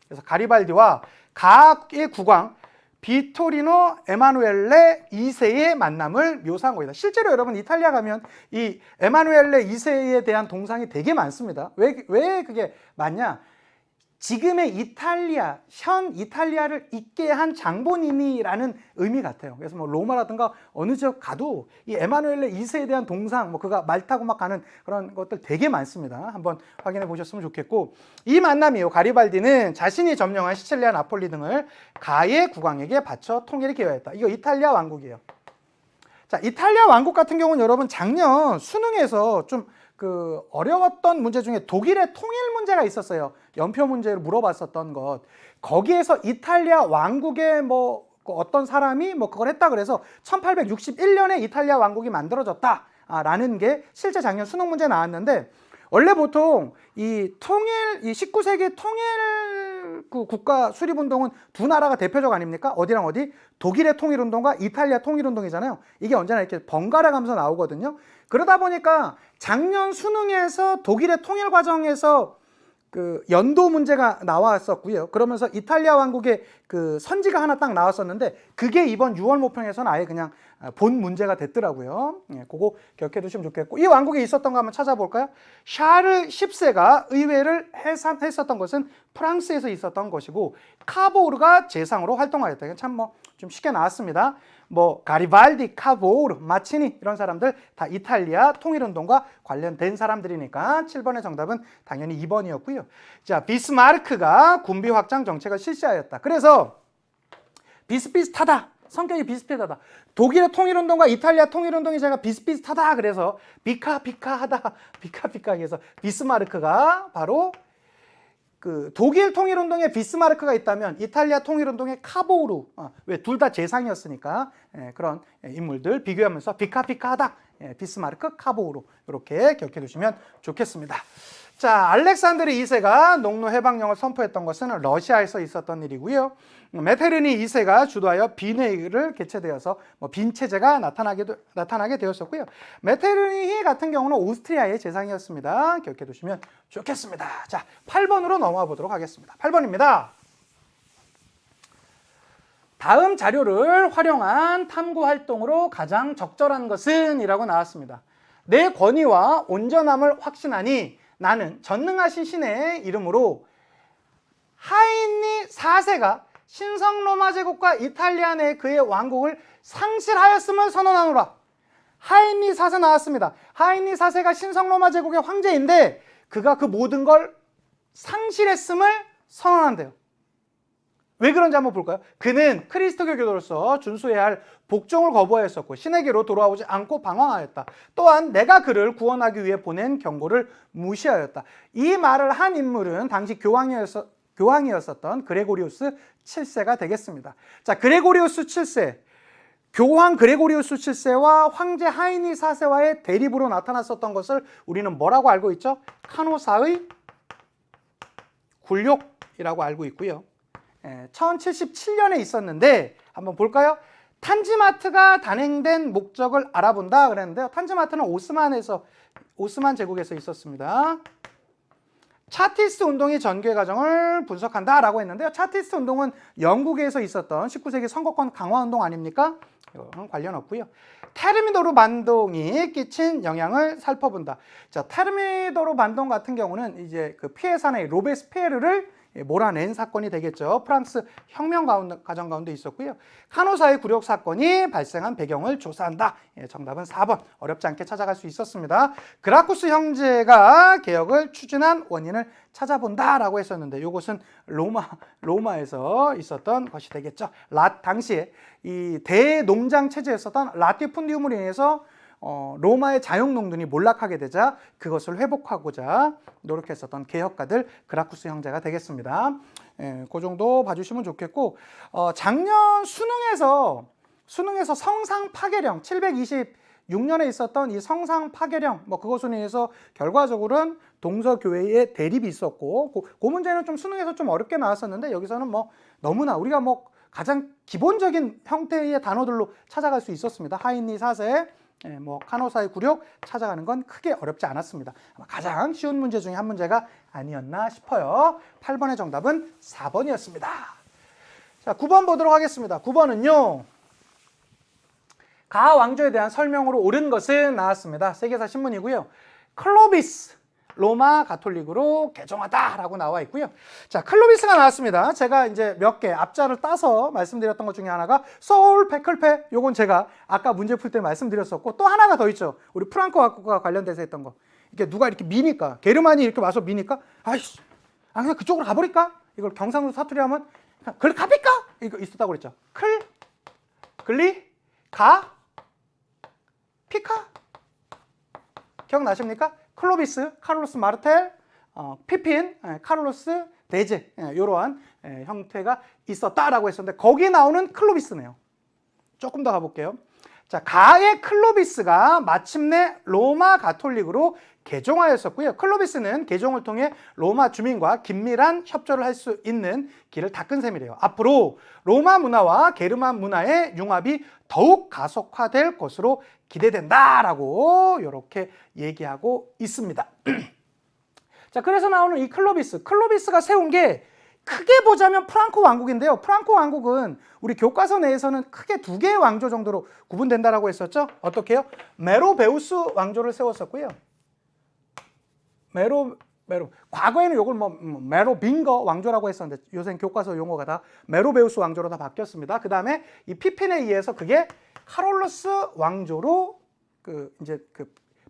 그래서 가리발디와 가의 국왕 비토리노 에마누엘레 2세의 만남을 묘사한 겁니다. 실제로 여러분 이탈리아 가면 이 에마누엘레 2세에 대한 동상이 되게 많습니다. 왜 그게 많냐? 지금의 이탈리아, 현 이탈리아를 있게 한 장본인이라는 의미 같아요. 그래서 뭐 로마라든가 어느 지역 가도 이 에마누엘레 2세에 대한 동상, 뭐 그가 말 타고 막 가는 그런 것들 되게 많습니다. 한번 확인해 보셨으면 좋겠고, 이 만남이요, 가리발디는 자신이 점령한 시칠리아, 나폴리 등을 가의 국왕에게 바쳐 통일을 기여했다. 이거 이탈리아 왕국이에요. 자, 이탈리아 왕국 같은 경우는 여러분 작년 수능에서 좀 어려웠던 문제 중에 독일의 통일 문제가 있었어요. 연표 문제를 물어봤었던 것. 거기에서 이탈리아 왕국의 뭐 어떤 사람이 뭐 그걸 했다 그래서 1861년에 이탈리아 왕국이 만들어졌다라는 게 실제 작년 수능 문제 나왔는데, 원래 보통 이 19세기 통일 국가 수립운동은 두 나라가 대표적 아닙니까? 어디랑 어디? 독일의 통일운동과 이탈리아 통일운동이잖아요. 이게 언제나 이렇게 번갈아 가면서 나오거든요. 그러다 보니까 작년 수능에서 독일의 통일 과정에서 연도 문제가 나왔었고요. 그러면서 이탈리아 왕국의 선지가 하나 딱 나왔었는데, 그게 이번 6월 모평에서는 아예 그냥 본 문제가 됐더라고요. 그거 기억해 두시면 좋겠고, 이 왕국에 있었던 거 한번 찾아볼까요? 샤르 10세가 의회를 했었던 것은 프랑스에서 있었던 것이고, 카보르가 재상으로 활동하였다. 참 뭐 좀 쉽게 나왔습니다. 뭐 가리발디, 카보르, 마치니 이런 사람들 다 이탈리아 통일운동과 관련된 사람들이니까 7번의 정답은 당연히 2번이었고요. 자, 비스마르크가 군비 확장 정책을 실시하였다. 그래서 비슷비슷하다. 성격이 비슷하다. 독일의 통일운동과 이탈리아 통일운동이 제가 비슷비슷하다. 그래서 비카비카하다. 비카비카해서 비스마르크가 바로 독일 통일운동에 비스마르크가 있다면 이탈리아 통일운동에 카보르, 왜 둘 다 재상이었으니까 그런 인물들 비교하면서 비카비카하다. 비스마르크, 카보르 이렇게 기억해 두시면 좋겠습니다. 자, 알렉산드르 2세가 농노 해방령을 선포했던 것은 러시아에서 있었던 일이고요. 메테르니 2세가 주도하여 빈회의를 개최되어서 빈체제가 나타나게 되었었고요. 메테르니 같은 경우는 오스트리아의 재상이었습니다. 기억해 두시면 좋겠습니다. 자, 8번으로 넘어가 보도록 하겠습니다. 8번입니다. 다음 자료를 활용한 탐구 활동으로 가장 적절한 것은? 이라고 나왔습니다. 내 권위와 온전함을 확신하니 나는 전능하신 신의 이름으로 하이니 4세가 신성 로마 제국과 이탈리아 내 그의 왕국을 상실하였음을 선언하노라. 하이니 4세 나왔습니다. 하이니 4세가 신성 로마 제국의 황제인데 그가 그 모든 걸 상실했음을 선언한대요. 왜 그런지 한번 볼까요? 그는 그리스도교 교도로서 준수해야 할 복종을 거부하였었고 신에게로 돌아오지 않고 방황하였다. 또한 내가 그를 구원하기 위해 보낸 경고를 무시하였다. 이 말을 한 인물은 당시 교황이었었던 그레고리우스 7세가 되겠습니다. 자, 그레고리우스 7세, 교황 그레고리우스 7세와 황제 하이니 4세와의 대립으로 나타났었던 것을 우리는 뭐라고 알고 있죠? 카노사의 굴욕이라고 알고 있고요. 1077년에 있었는데 한번 볼까요? 탄지마트가 단행된 목적을 알아본다 그랬는데요. 탄지마트는 오스만 제국에서 있었습니다. 차티스트 운동의 전개 과정을 분석한다라고 했는데요. 차티스트 운동은 영국에서 있었던 19세기 선거권 강화 운동 아닙니까? 이거는 관련 없고요. 테르미도르 반동이 끼친 영향을 살펴본다. 자, 테르미도르 반동 같은 경우는 이제 피해 사나이 로베스피에르를 몰아낸 사건이 되겠죠. 프랑스 혁명 과정 가운데 있었고요. 카노사의 굴욕 사건이 발생한 배경을 조사한다. 정답은 4번. 어렵지 않게 찾아갈 수 있었습니다. 그라쿠스 형제가 개혁을 추진한 원인을 찾아본다라고 했었는데 이것은 로마에서 있었던 것이 되겠죠. 당시에 이 대농장 체제였었던 라티푼디움으로 인해서 로마의 자영농들이 몰락하게 되자 그것을 회복하고자 노력했었던 개혁가들 그라쿠스 형제가 되겠습니다. 그 정도 봐주시면 좋겠고, 작년 수능에서 성상 파괴령 726년에 있었던 이 성상 파괴령 그것으로 인해서 결과적으로는 동서교회의 대립이 있었고 그 문제는 좀 수능에서 좀 어렵게 나왔었는데 여기서는 너무나 우리가 가장 기본적인 형태의 단어들로 찾아갈 수 있었습니다. 하이니 4세, 카노사의 굴욕 찾아가는 건 크게 어렵지 않았습니다. 가장 쉬운 문제 중에 한 문제가 아니었나 싶어요. 8번의 정답은 4번이었습니다. 자, 9번 보도록 하겠습니다. 9번은요. 가 왕조에 대한 설명으로 옳은 것은 나왔습니다. 세계사 신문이고요. 클로비스 로마 가톨릭으로 개종하다라고 나와 있고요. 자, 클로비스가 나왔습니다. 제가 이제 몇 개 앞자를 따서 말씀드렸던 것 중에 하나가 소울 페클페. 요건 제가 아까 문제 풀 때 말씀드렸었고, 또 하나가 더 있죠. 우리 프랑코와 관련돼서 했던 거. 이게 누가 이렇게 미니까, 게르만이 이렇게 와서 미니까, 아이씨, 그냥 그쪽으로 가버릴까? 이걸 경상도 사투리 하면 그걸 가볼까? 이거 있었다고 그랬죠. 글리, 가, 피카. 기억나십니까? 클로비스, 카를로스 마르텔, 피핀, 카를로스 데제, 이러한 형태가 있었다라고 했었는데, 거기에 나오는 클로비스네요. 조금 더 가볼게요. 자, 가의 클로비스가 마침내 로마 가톨릭으로 개종하였었고요. 클로비스는 개종을 통해 로마 주민과 긴밀한 협조를 할 수 있는 길을 닦은 셈이래요. 앞으로 로마 문화와 게르만 문화의 융합이 더욱 가속화될 것으로 기대된다라고 이렇게 얘기하고 있습니다. 자, 그래서 나오는 이 클로비스가 세운 게 크게 보자면 프랑코 왕국인데요. 프랑코 왕국은 우리 교과서 내에서는 크게 두 개의 왕조 정도로 구분된다라고 했었죠. 어떻게요? 메로베우스 왕조를 세웠었고요. 과거에는 이걸 메로빙거 왕조라고 했었는데, 요새 교과서 용어가 다 메로베우스 왕조로 다 바뀌었습니다. 그 다음에 이 피핀에 의해서 그게 카롤루스 왕조로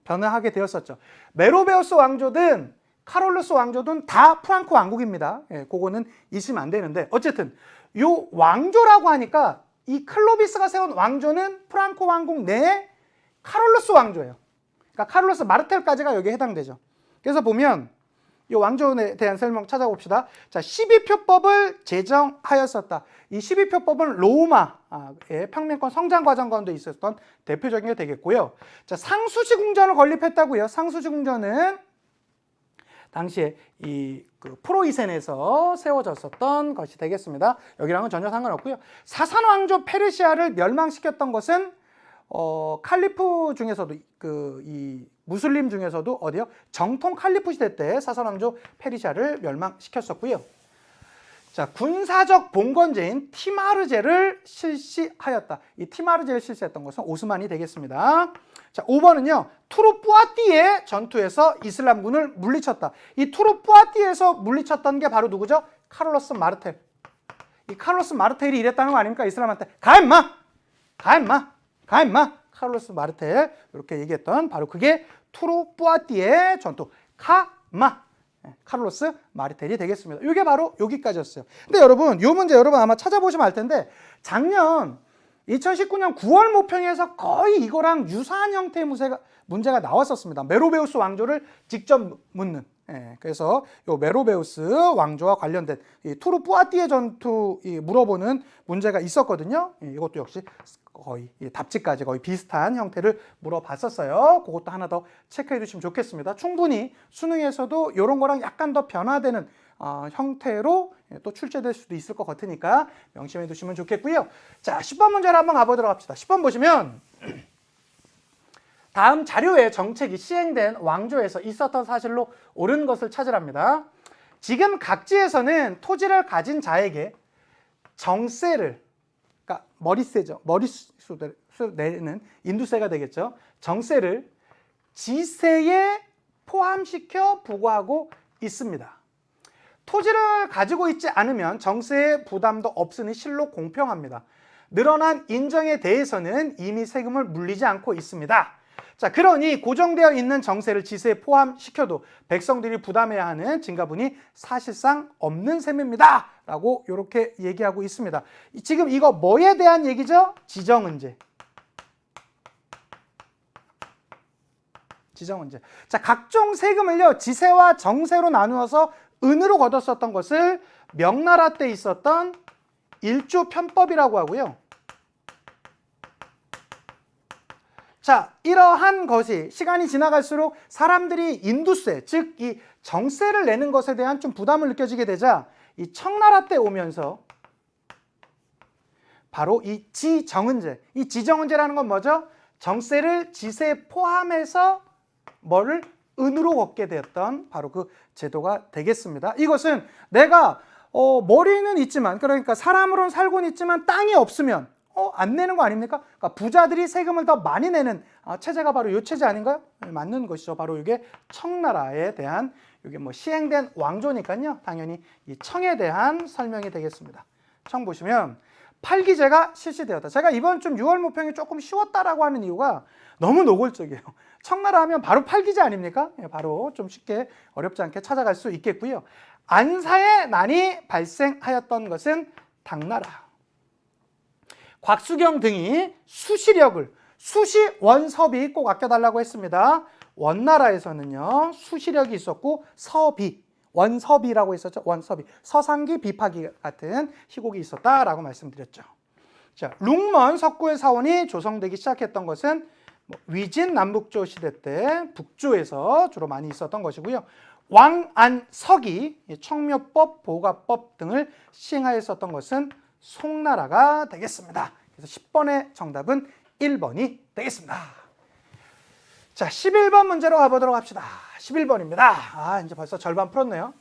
변화하게 되었었죠. 메로베우스 왕조든 카롤루스 왕조든 다 프랑코 왕국입니다. 예, 그거는 잊으면 안 되는데, 어쨌든 요 왕조라고 하니까 이 클로비스가 세운 왕조는 프랑코 왕국 내에 카롤루스 왕조예요. 그러니까 카롤루스 마르텔까지가 여기에 해당되죠. 그래서 보면 이 왕조에 대한 설명 찾아봅시다. 자, 12표법을 제정하였었다. 이 12표법은 로마의 평민권 성장 과정 가운데 있었던 대표적인 게 되겠고요. 자, 상수지궁전을 건립했다고요. 상수지궁전은 당시에 이 프로이센에서 세워졌었던 것이 되겠습니다. 여기랑은 전혀 상관없고요. 사산 왕조 페르시아를 멸망시켰던 것은 칼리프 중에서도 이 무슬림 중에서도 어디요? 정통 칼리프 시대 때 사산 왕조 페르시아를 멸망시켰었고요. 자, 군사적 봉건제인 티마르제를 실시하였다. 이 티마르제를 실시했던 것은 오스만이 되겠습니다. 자, 5번은요. 투르뿌아띠의 전투에서 이슬람군을 물리쳤다. 이 투르뿌아띠에서 물리쳤던 게 바로 누구죠? 카를로스 마르텔. 이 카를로스 마르텔이 이랬다는 거 아닙니까? 이슬람한테 가 임마! 가 임마! 가 임마! 카를로스 마르텔 이렇게 얘기했던 바로 그게 투르뿌아띠의 전투. 카마! 카를로스 마르텔이 되겠습니다. 이게 바로 여기까지였어요. 근데 여러분, 이 문제 여러분 아마 찾아보시면 알 텐데, 작년 2019년 9월 모평에서 거의 이거랑 유사한 형태의 문제가 나왔었습니다. 메로베우스 왕조를 직접 묻는. 그래서 이 메로베우스 왕조와 관련된 이 투르뿌아띠의 전투 물어보는 문제가 있었거든요. 이것도 역시 거의 답지까지 거의 비슷한 형태를 물어봤었어요. 그것도 하나 더 체크해 주시면 좋겠습니다. 충분히 수능에서도 이런 거랑 약간 더 변화되는 형태로 또 출제될 수도 있을 것 같으니까 명심해 두시면 좋겠고요. 자, 10번 문제를 한번 가보도록 합시다. 10번 보시면 다음 자료에 정책이 시행된 왕조에서 있었던 사실로 옳은 것을 찾으랍니다. 지금 각지에서는 토지를 가진 자에게 정세를, 그러니까 머리세죠. 머리수를 내는 인두세가 되겠죠. 정세를 지세에 포함시켜 부과하고 있습니다. 토지를 가지고 있지 않으면 정세의 부담도 없으니 실로 공평합니다. 늘어난 인정에 대해서는 이미 세금을 물리지 않고 있습니다. 자, 그러니 고정되어 있는 정세를 지세에 포함시켜도 백성들이 부담해야 하는 증가분이 사실상 없는 셈입니다. 라고 이렇게 얘기하고 있습니다. 지금 이거 뭐에 대한 얘기죠? 지정은제. 지정은제. 자, 각종 세금을요, 지세와 정세로 나누어서 은으로 거뒀었던 것을 명나라 때 있었던 일주편법이라고 하고요. 자, 이러한 것이 시간이 지나갈수록 사람들이 인두세, 즉 이 정세를 내는 것에 대한 좀 부담을 느껴지게 되자 이 청나라 때 오면서 바로 이 지정은제, 이 지정은제라는 건 뭐죠? 정세를 지세에 포함해서 뭐를 은으로 걷게 되었던 바로 그 제도가 되겠습니다. 이것은 내가 머리는 있지만, 그러니까 사람으로는 살고는 있지만 땅이 없으면 안 내는 거 아닙니까? 그러니까 부자들이 세금을 더 많이 내는 체제가 바로 이 체제 아닌가요? 맞는 것이죠. 바로 이게 청나라에 대한, 이게 뭐 시행된 왕조니까요. 당연히 이 청에 대한 설명이 되겠습니다. 청 보시면 팔기제가 실시되었다. 제가 이번 좀 6월 모평이 조금 쉬웠다라고 하는 이유가 너무 노골적이에요. 청나라 하면 바로 팔기제 아닙니까? 바로 좀 쉽게 어렵지 않게 찾아갈 수 있겠고요. 안사의 난이 발생하였던 것은 당나라. 곽수경 등이 수시력을, 수시원섭이 꼭 아껴달라고 했습니다. 원나라에서는요, 수시력이 있었고 서비, 원섭이라고 했었죠. 원섭이, 서상기, 비파기 같은 희곡이 있었다라고 말씀드렸죠. 자, 룽먼 석구의 사원이 조성되기 시작했던 것은 위진 남북조 시대 때 북조에서 주로 많이 있었던 것이고요. 왕안석이 청묘법, 보가법 등을 시행하였었던 것은 송나라가 되겠습니다. 그래서 10번의 정답은 1번이 되겠습니다. 자, 11번 문제로 가보도록 합시다. 11번입니다. 이제 벌써 절반 풀었네요.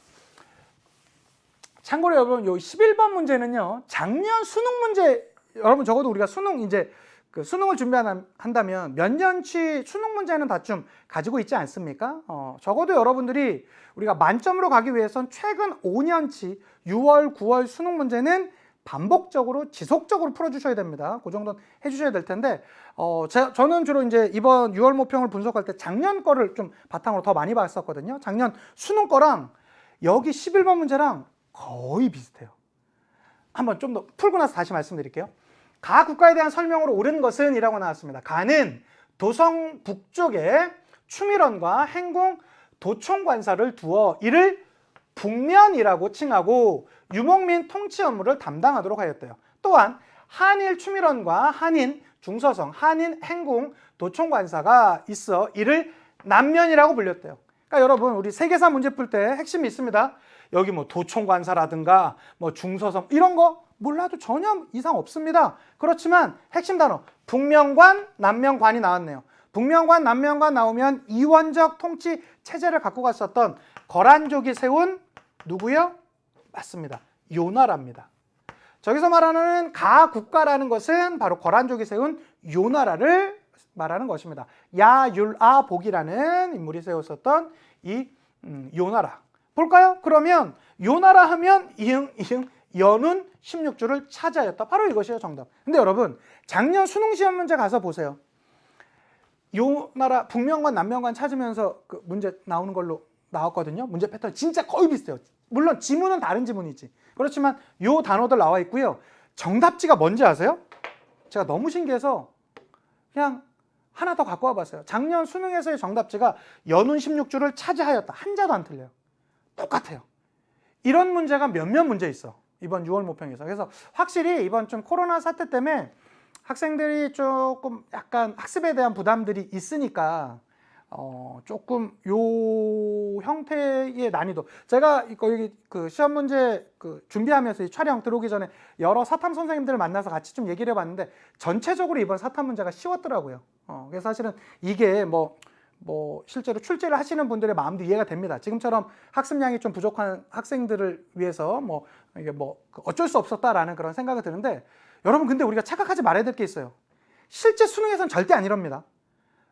참고로 여러분, 요 11번 문제는요, 작년 수능 문제, 여러분 적어도 우리가 수능 이제 그 수능을 준비한다면 몇 년치 수능 문제는 다 좀 가지고 있지 않습니까? 적어도 여러분들이 우리가 만점으로 가기 위해선 최근 5년치 6월, 9월 수능 문제는 반복적으로 지속적으로 풀어주셔야 됩니다. 그 정도는 해주셔야 될 텐데, 저는 주로 이제 이번 6월 모평을 분석할 때 작년 거를 좀 바탕으로 더 많이 봤었거든요. 작년 수능 거랑 여기 11번 문제랑 거의 비슷해요. 한번 좀 더 풀고 나서 다시 말씀드릴게요. 가 국가에 대한 설명으로 옳은 것은 이라고 나왔습니다. 가는 도성 북쪽에 추밀원과 행궁 도총관사를 두어 이를 북면이라고 칭하고 유목민 통치 업무를 담당하도록 하였대요. 또한 한일 추밀원과 한인 중서성, 한인 행궁 도총관사가 있어 이를 남면이라고 불렸대요. 그러니까 여러분, 우리 세계사 문제 풀 때 핵심이 있습니다. 여기 뭐 도총관사라든가 뭐 중서성 이런 거 몰라도 전혀 이상 없습니다. 그렇지만 핵심 단어 북면관, 남면관이 나왔네요. 북면관, 남면관 나오면 이원적 통치 체제를 갖고 갔었던 거란족이 세운 누구요? 맞습니다. 요나라입니다. 저기서 말하는 가국가라는 것은 바로 거란족이 세운 요나라를 말하는 것입니다. 야율아복이라는 인물이 세웠었던 이 요나라. 볼까요? 그러면 요나라 하면 이응 연운 16주를 차지하였다. 바로 이것이에요, 정답. 근데 여러분, 작년 수능 시험 문제 가서 보세요. 요나라 북면관, 남면관 찾으면서 그 문제 나오는 걸로 나왔거든요. 문제 패턴 진짜 거의 비슷해요. 물론 지문은 다른 지문이지. 그렇지만 요 단어들 나와 있고요. 정답지가 뭔지 아세요? 제가 너무 신기해서 그냥 하나 더 갖고 와봤어요. 작년 수능에서의 정답지가 연운 16주를 차지하였다. 한자도 안 틀려요. 똑같아요. 이런 문제가 몇몇 문제 있어. 이번 6월 모평에서. 그래서 확실히 이번 좀 코로나 사태 때문에 학생들이 조금 약간 학습에 대한 부담들이 있으니까 조금 요 형태의 난이도, 제가 여기 그 시험 문제 그 준비하면서 이 촬영 들어오기 전에 여러 사탐 선생님들을 만나서 같이 좀 얘기를 해봤는데 전체적으로 이번 사탐 문제가 쉬웠더라고요. 그래서 사실은 이게 뭐 실제로 출제를 하시는 분들의 마음도 이해가 됩니다. 지금처럼 학습량이 좀 부족한 학생들을 위해서 이게 어쩔 수 없었다라는 그런 생각이 드는데, 여러분 근데 우리가 착각하지 말아야 될 게 있어요. 실제 수능에서는 절대 안 이럽니다.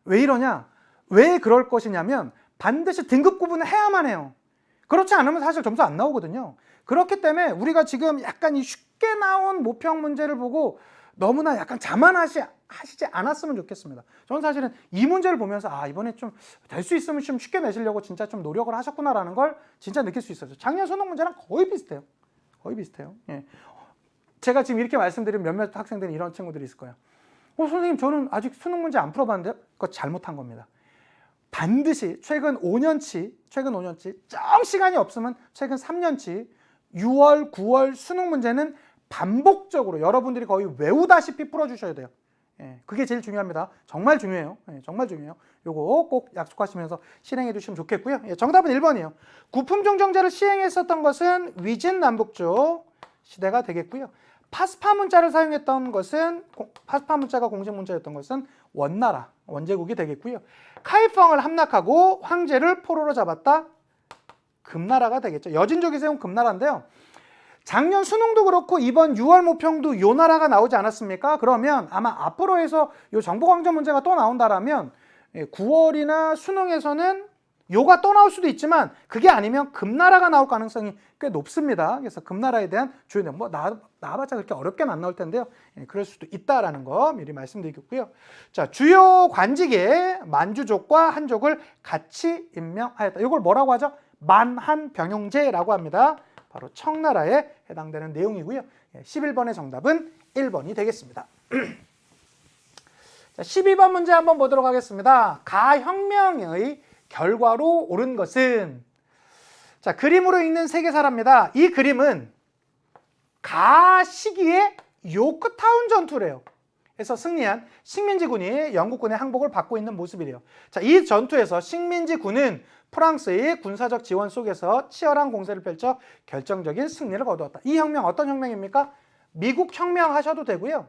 왜 이러냐? 왜 그럴 것이냐면 반드시 등급 구분을 해야만 해요. 그렇지 않으면 사실 점수 안 나오거든요. 그렇기 때문에 우리가 지금 약간 이 쉽게 나온 모평 문제를 보고 너무나 약간 자만하시지 않았으면 좋겠습니다. 저는 사실은 이 문제를 보면서 이번에 좀 될 수 있으면 좀 쉽게 내시려고 진짜 좀 노력을 하셨구나라는 걸 진짜 느낄 수 있었어요. 작년 수능 문제랑 거의 비슷해요. 거의 비슷해요. 예. 제가 지금 이렇게 말씀드리면 몇몇 학생들이 이런 친구들이 있을 거예요. 선생님, 저는 아직 수능 문제 안 풀어봤는데요? 그거 잘못한 겁니다. 반드시 최근 5년치 정 시간이 없으면 최근 3년치 6월, 9월 수능 문제는 반복적으로 여러분들이 거의 외우다시피 풀어주셔야 돼요. 그게 제일 중요합니다. 정말 중요해요. 정말 중요해요. 요거 꼭 약속하시면서 실행해 주시면 좋겠고요. 정답은 1번이에요. 구품종정제를 시행했었던 것은 위진 남북조 시대가 되겠고요. 파스파 문자를 사용했던 것은, 파스파 문자가 공식 문자였던 것은 원나라, 원제국이 되겠고요. 카이펑을 함락하고 황제를 포로로 잡았다. 금나라가 되겠죠. 여진족이 세운 금나라인데요. 작년 수능도 그렇고 이번 6월 모평도 요 나라가 나오지 않았습니까? 그러면 아마 앞으로 해서 요 정보강좌 문제가 또 나온다라면 9월이나 수능에서는 요가 또 나올 수도 있지만 그게 아니면 금나라가 나올 가능성이 꽤 높습니다. 그래서 금나라에 대한 주요 내용 나와봤자 그렇게 어렵게는 안 나올 텐데요. 그럴 수도 있다라는 거 미리 말씀드리겠고요. 자, 주요 관직에 만주족과 한족을 같이 임명하였다. 이걸 뭐라고 하죠? 만한병용제라고 합니다. 바로 청나라에 해당되는 내용이고요. 11번의 정답은 1번이 되겠습니다. 자, 12번 문제 한번 보도록 하겠습니다. 가혁명의 결과로 옳은 것은, 자, 그림으로 읽는 세계사랍니다. 이 그림은 가 시기에 요크타운 전투래요. 그래서 승리한 식민지군이 영국군의 항복을 받고 있는 모습이래요. 자, 이 전투에서 식민지군은 프랑스의 군사적 지원 속에서 치열한 공세를 펼쳐 결정적인 승리를 거두었다. 이 혁명 어떤 혁명입니까? 미국 혁명 하셔도 되고요.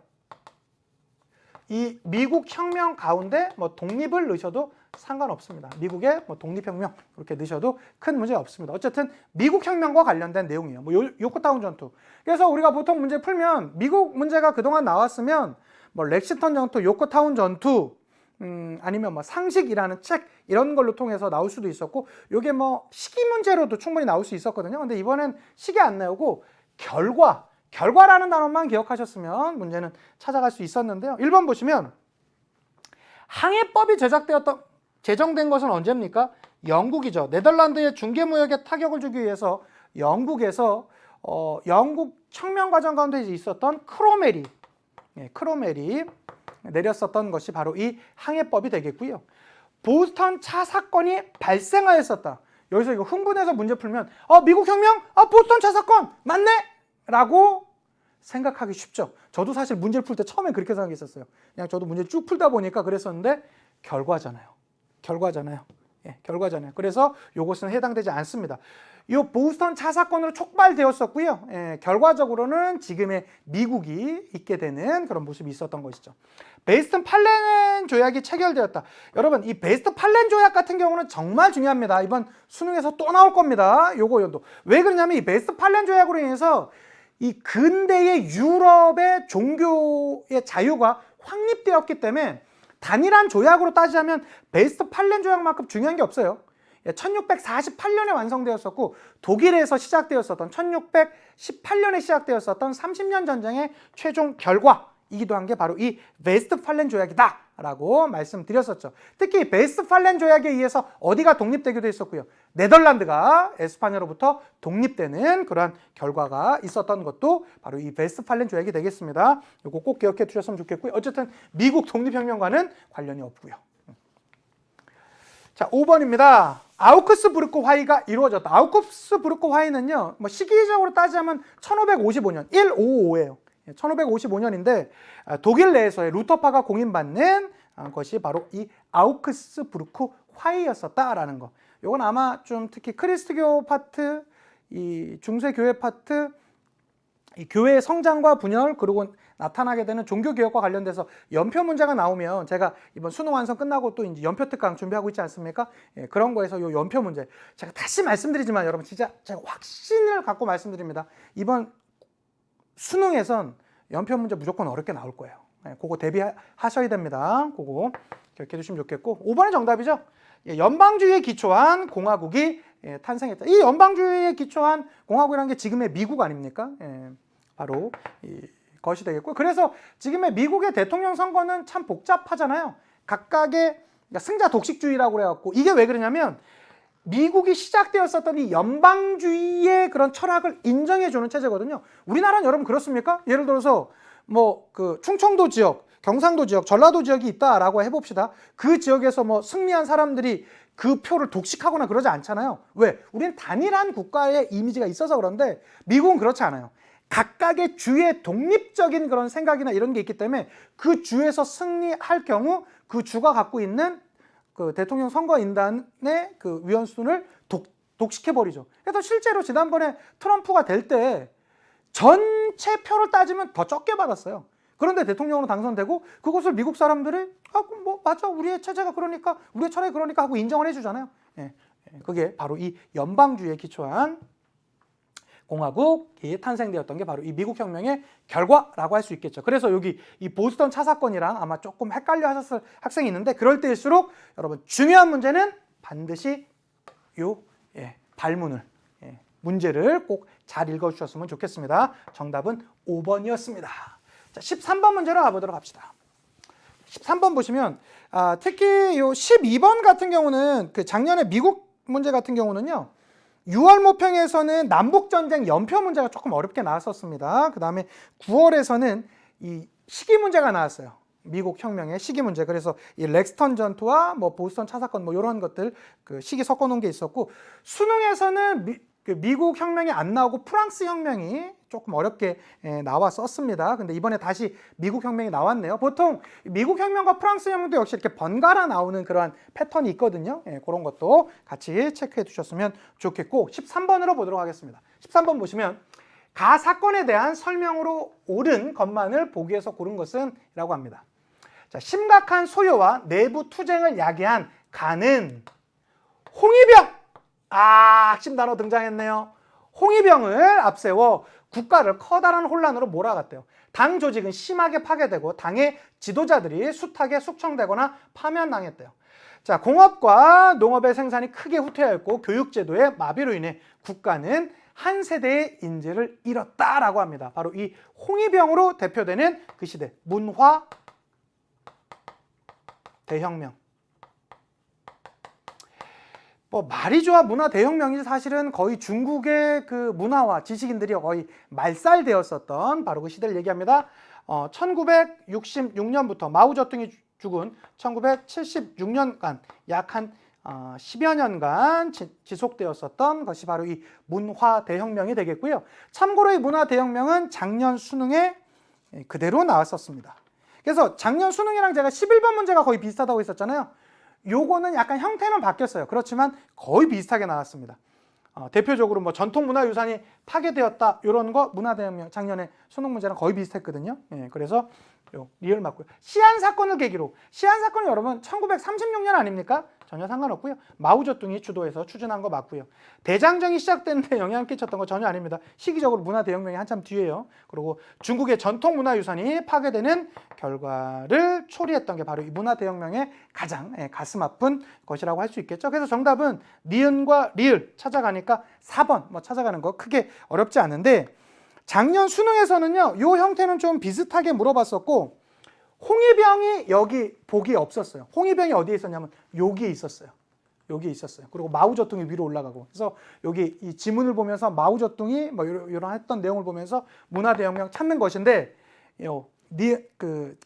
이 미국 혁명 가운데 뭐 독립을 넣으셔도 상관없습니다. 미국의 뭐 독립혁명 이렇게 넣으셔도 큰 문제 없습니다. 어쨌든 미국 혁명과 관련된 내용이에요. 뭐 요크타운 전투. 그래서 우리가 보통 문제 풀면 미국 문제가 그동안 나왔으면 뭐 렉시턴 전투, 요크타운 전투, 아니면 뭐 상식이라는 책 이런 걸로 통해서 나올 수도 있었고, 요게 뭐 시기 문제로도 충분히 나올 수 있었거든요. 근데 이번엔 시기 안 나오고 결과라는 단어만 기억하셨으면 문제는 찾아갈 수 있었는데요. 1번 보시면 항해법이 제정된 것은 언제입니까? 영국이죠. 네덜란드의 중개무역에 타격을 주기 위해서 영국에서 영국 혁명 과정 가운데 있었던 크로멜이 내렸었던 것이 바로 이 항해법이 되겠고요. 보스턴 차 사건이 발생하였었다. 여기서 이거 흥분해서 문제 풀면 미국 혁명? 보스턴 차 사건 맞네? 라고 생각하기 쉽죠. 저도 사실 문제를 풀 때 처음에 그렇게 생각했었어요. 그냥 저도 문제 쭉 풀다 보니까 그랬었는데 결과잖아요. 예, 결과잖아요. 그래서 이것은 해당되지 않습니다. 이 보스턴 차 사건으로 촉발되었었고요. 예, 결과적으로는 지금의 미국이 있게 되는 그런 모습이 있었던 것이죠. 베스턴팔렌 조약이 체결되었다. 여러분, 이 베스턴팔렌 조약 같은 경우는 정말 중요합니다. 이번 수능에서 또 나올 겁니다. 요도. 왜 그러냐면 이 베스턴팔렌 조약으로 인해서 이 근대의 유럽의 종교의 자유가 확립되었기 때문에 단일한 조약으로 따지자면 베스턴팔렌 조약만큼 중요한 게 없어요. 1648년에 완성되었었고 독일에서 시작되었었던 1618년에 시작되었었던 30년 전쟁의 최종 결과이기도 한 게 바로 이 베스턴팔렌 조약이다 라고 말씀드렸었죠. 특히 베스턴팔렌 조약에 의해서 어디가 독립되기도 했었고요. 네덜란드가 에스파냐로부터 독립되는 그러한 결과가 있었던 것도 바로 이 베스턴팔렌 조약이 되겠습니다. 이거 꼭 기억해 두셨으면 좋겠고요. 어쨌든 미국 독립혁명과는 관련이 없고요. 자, 5번입니다. 아우크스부르크 화의가 이루어졌다. 아우크스부르크 화의는요, 뭐 시기적으로 따지자면 1555년, 155예요. 1555년인데 독일 내에서의 루터파가 공인받는 것이 바로 이 아우크스부르크 화의였었다라는 거. 이건 아마 좀 특히 크리스트교 파트, 이 중세교회 파트, 이 교회의 성장과 분열, 그리고 나타나게 되는 종교개혁과 관련돼서 연표 문제가 나오면 제가 이번 수능 완성 끝나고 또 이제 연표 특강 준비하고 있지 않습니까? 예, 그런 거에서 이 연표 문제 제가 다시 말씀드리지만 여러분 진짜 제가 확신을 갖고 말씀드립니다. 이번 수능에선 연표 문제 무조건 어렵게 나올 거예요. 예, 그거 대비하셔야 됩니다. 그거 기억해 두시면 좋겠고 5번의 정답이죠. 예, 연방주의에 기초한 공화국이 탄생했다. 이 연방주의에 기초한 공화국이라는 게 지금의 미국 아닙니까? 예, 바로 것이 되겠고, 그래서 지금의 미국의 대통령 선거는 참 복잡하잖아요. 각각의 승자 독식주의라고 그래갖고, 이게 왜 그러냐면 미국이 시작되었었던 이 연방주의의 그런 철학을 인정해주는 체제거든요. 우리나라는 여러분 그렇습니까? 예를 들어서 뭐 그 충청도 지역, 경상도 지역, 전라도 지역이 있다라고 해봅시다. 그 지역에서 뭐 승리한 사람들이 그 표를 독식하거나 그러지 않잖아요. 왜? 우리는 단일한 국가의 이미지가 있어서 그런데 미국은 그렇지 않아요. 각각의 주의 독립적인 그런 생각이나 이런 게 있기 때문에 그 주에서 승리할 경우 그 주가 갖고 있는 그 대통령 선거인단의 그 위원수를 독식해버리죠. 그래서 실제로 지난번에 트럼프가 될 때 전체 표를 따지면 더 적게 받았어요. 그런데 대통령으로 당선되고 그것을 미국 사람들이 뭐 맞아, 우리의 체제가 그러니까, 우리의 철학이 그러니까 하고 인정을 해주잖아요. 예, 그게 바로 이 연방주의에 기초한 공화국이 탄생되었던 게 바로 이 미국 혁명의 결과라고 할 수 있겠죠. 그래서 여기 이 보스턴 차 사건이랑 아마 조금 헷갈려 하셨을 학생이 있는데, 그럴 때일수록 여러분 중요한 문제는 반드시 요 발문을 문제를 꼭 잘 읽어주셨으면 좋겠습니다. 정답은 5번이었습니다. 자, 13번 문제로 가보도록 합시다. 13번 보시면 특히 요 12번 같은 경우는 그 작년에 미국 문제 같은 경우는요, 6월 모평에서는 남북전쟁 연표 문제가 조금 어렵게 나왔었습니다. 그 다음에 9월에서는 이 시기 문제가 나왔어요. 미국 혁명의 시기 문제. 그래서 이 렉스턴 전투와 뭐 보스턴 차 사건 뭐 이런 것들 그 시기 섞어 놓은 게 있었고, 수능에서는 미국 혁명이 안 나오고 프랑스 혁명이 조금 어렵게 나왔었습니다. 근데 이번에 다시 미국 혁명이 나왔네요. 보통 미국 혁명과 프랑스 혁명도 역시 이렇게 번갈아 나오는 그러한 패턴이 있거든요. 그런 것도 같이 체크해 두셨으면 좋겠고, 13번으로 보도록 하겠습니다. 13번 보시면 가 사건에 대한 설명으로 옳은 것만을 보기 위해서 고른 것은 이라고 합니다. 자, 심각한 소요와 내부 투쟁을 야기한 가는 홍위병! 핵심 단어 등장했네요. 홍위병을 앞세워 국가를 커다란 혼란으로 몰아갔대요. 당 조직은 심하게 파괴되고 당의 지도자들이 숱하게 숙청되거나 파면당했대요. 자, 공업과 농업의 생산이 크게 후퇴하였고 교육제도의 마비로 인해 국가는 한 세대의 인재를 잃었다라고 합니다. 바로 이 홍위병으로 대표되는 그 시대, 문화 대혁명. 뭐 말이 좋아 문화 대혁명이 사실은 거의 중국의 그 문화와 지식인들이 거의 말살되었었던 바로 그 시대를 얘기합니다. 1966년부터 마오쩌둥이 죽은 1976년간 약 한 10여 년간 지속되었었던 것이 바로 이 문화 대혁명이 되겠고요. 참고로 이 문화 대혁명은 작년 수능에 그대로 나왔었습니다. 그래서 작년 수능이랑 제가 11번 문제가 거의 비슷하다고 했었잖아요. 요거는 약간 형태는 바뀌었어요. 그렇지만 거의 비슷하게 나왔습니다. 대표적으로 뭐 전통문화유산이 파괴되었다 이런 거 문화대혁명 작년에 수능 문제랑 거의 비슷했거든요. 그래서 요 리얼 맞고요. 시안 사건을 계기로, 시안 사건이 여러분 1936년 아닙니까? 전혀 상관없고요. 마오쩌둥이 주도해서 추진한 거 맞고요. 대장정이 시작되는데 영향을 끼쳤던 거 전혀 아닙니다. 시기적으로 문화대혁명이 한참 뒤에요. 그리고 중국의 전통문화유산이 파괴되는 결과를 초래했던 게 바로 이 문화대혁명의 가장 가슴 아픈 것이라고 할 수 있겠죠. 그래서 정답은 니은과 리을 찾아가니까 4번 뭐 찾아가는 거 크게 어렵지 않은데, 작년 수능에서는요, 이 형태는 좀 비슷하게 물어봤었고, 홍위병이 여기 복이 없었어요. 홍위병이 어디에 있었냐면 여기에 있었어요. 여기에 있었어요. 그리고 마오쩌둥이 위로 올라가고. 그래서 여기 이 지문을 보면서 마오쩌둥이 뭐 이런 했던 내용을 보면서 문화대혁명 찾는 것인데, 그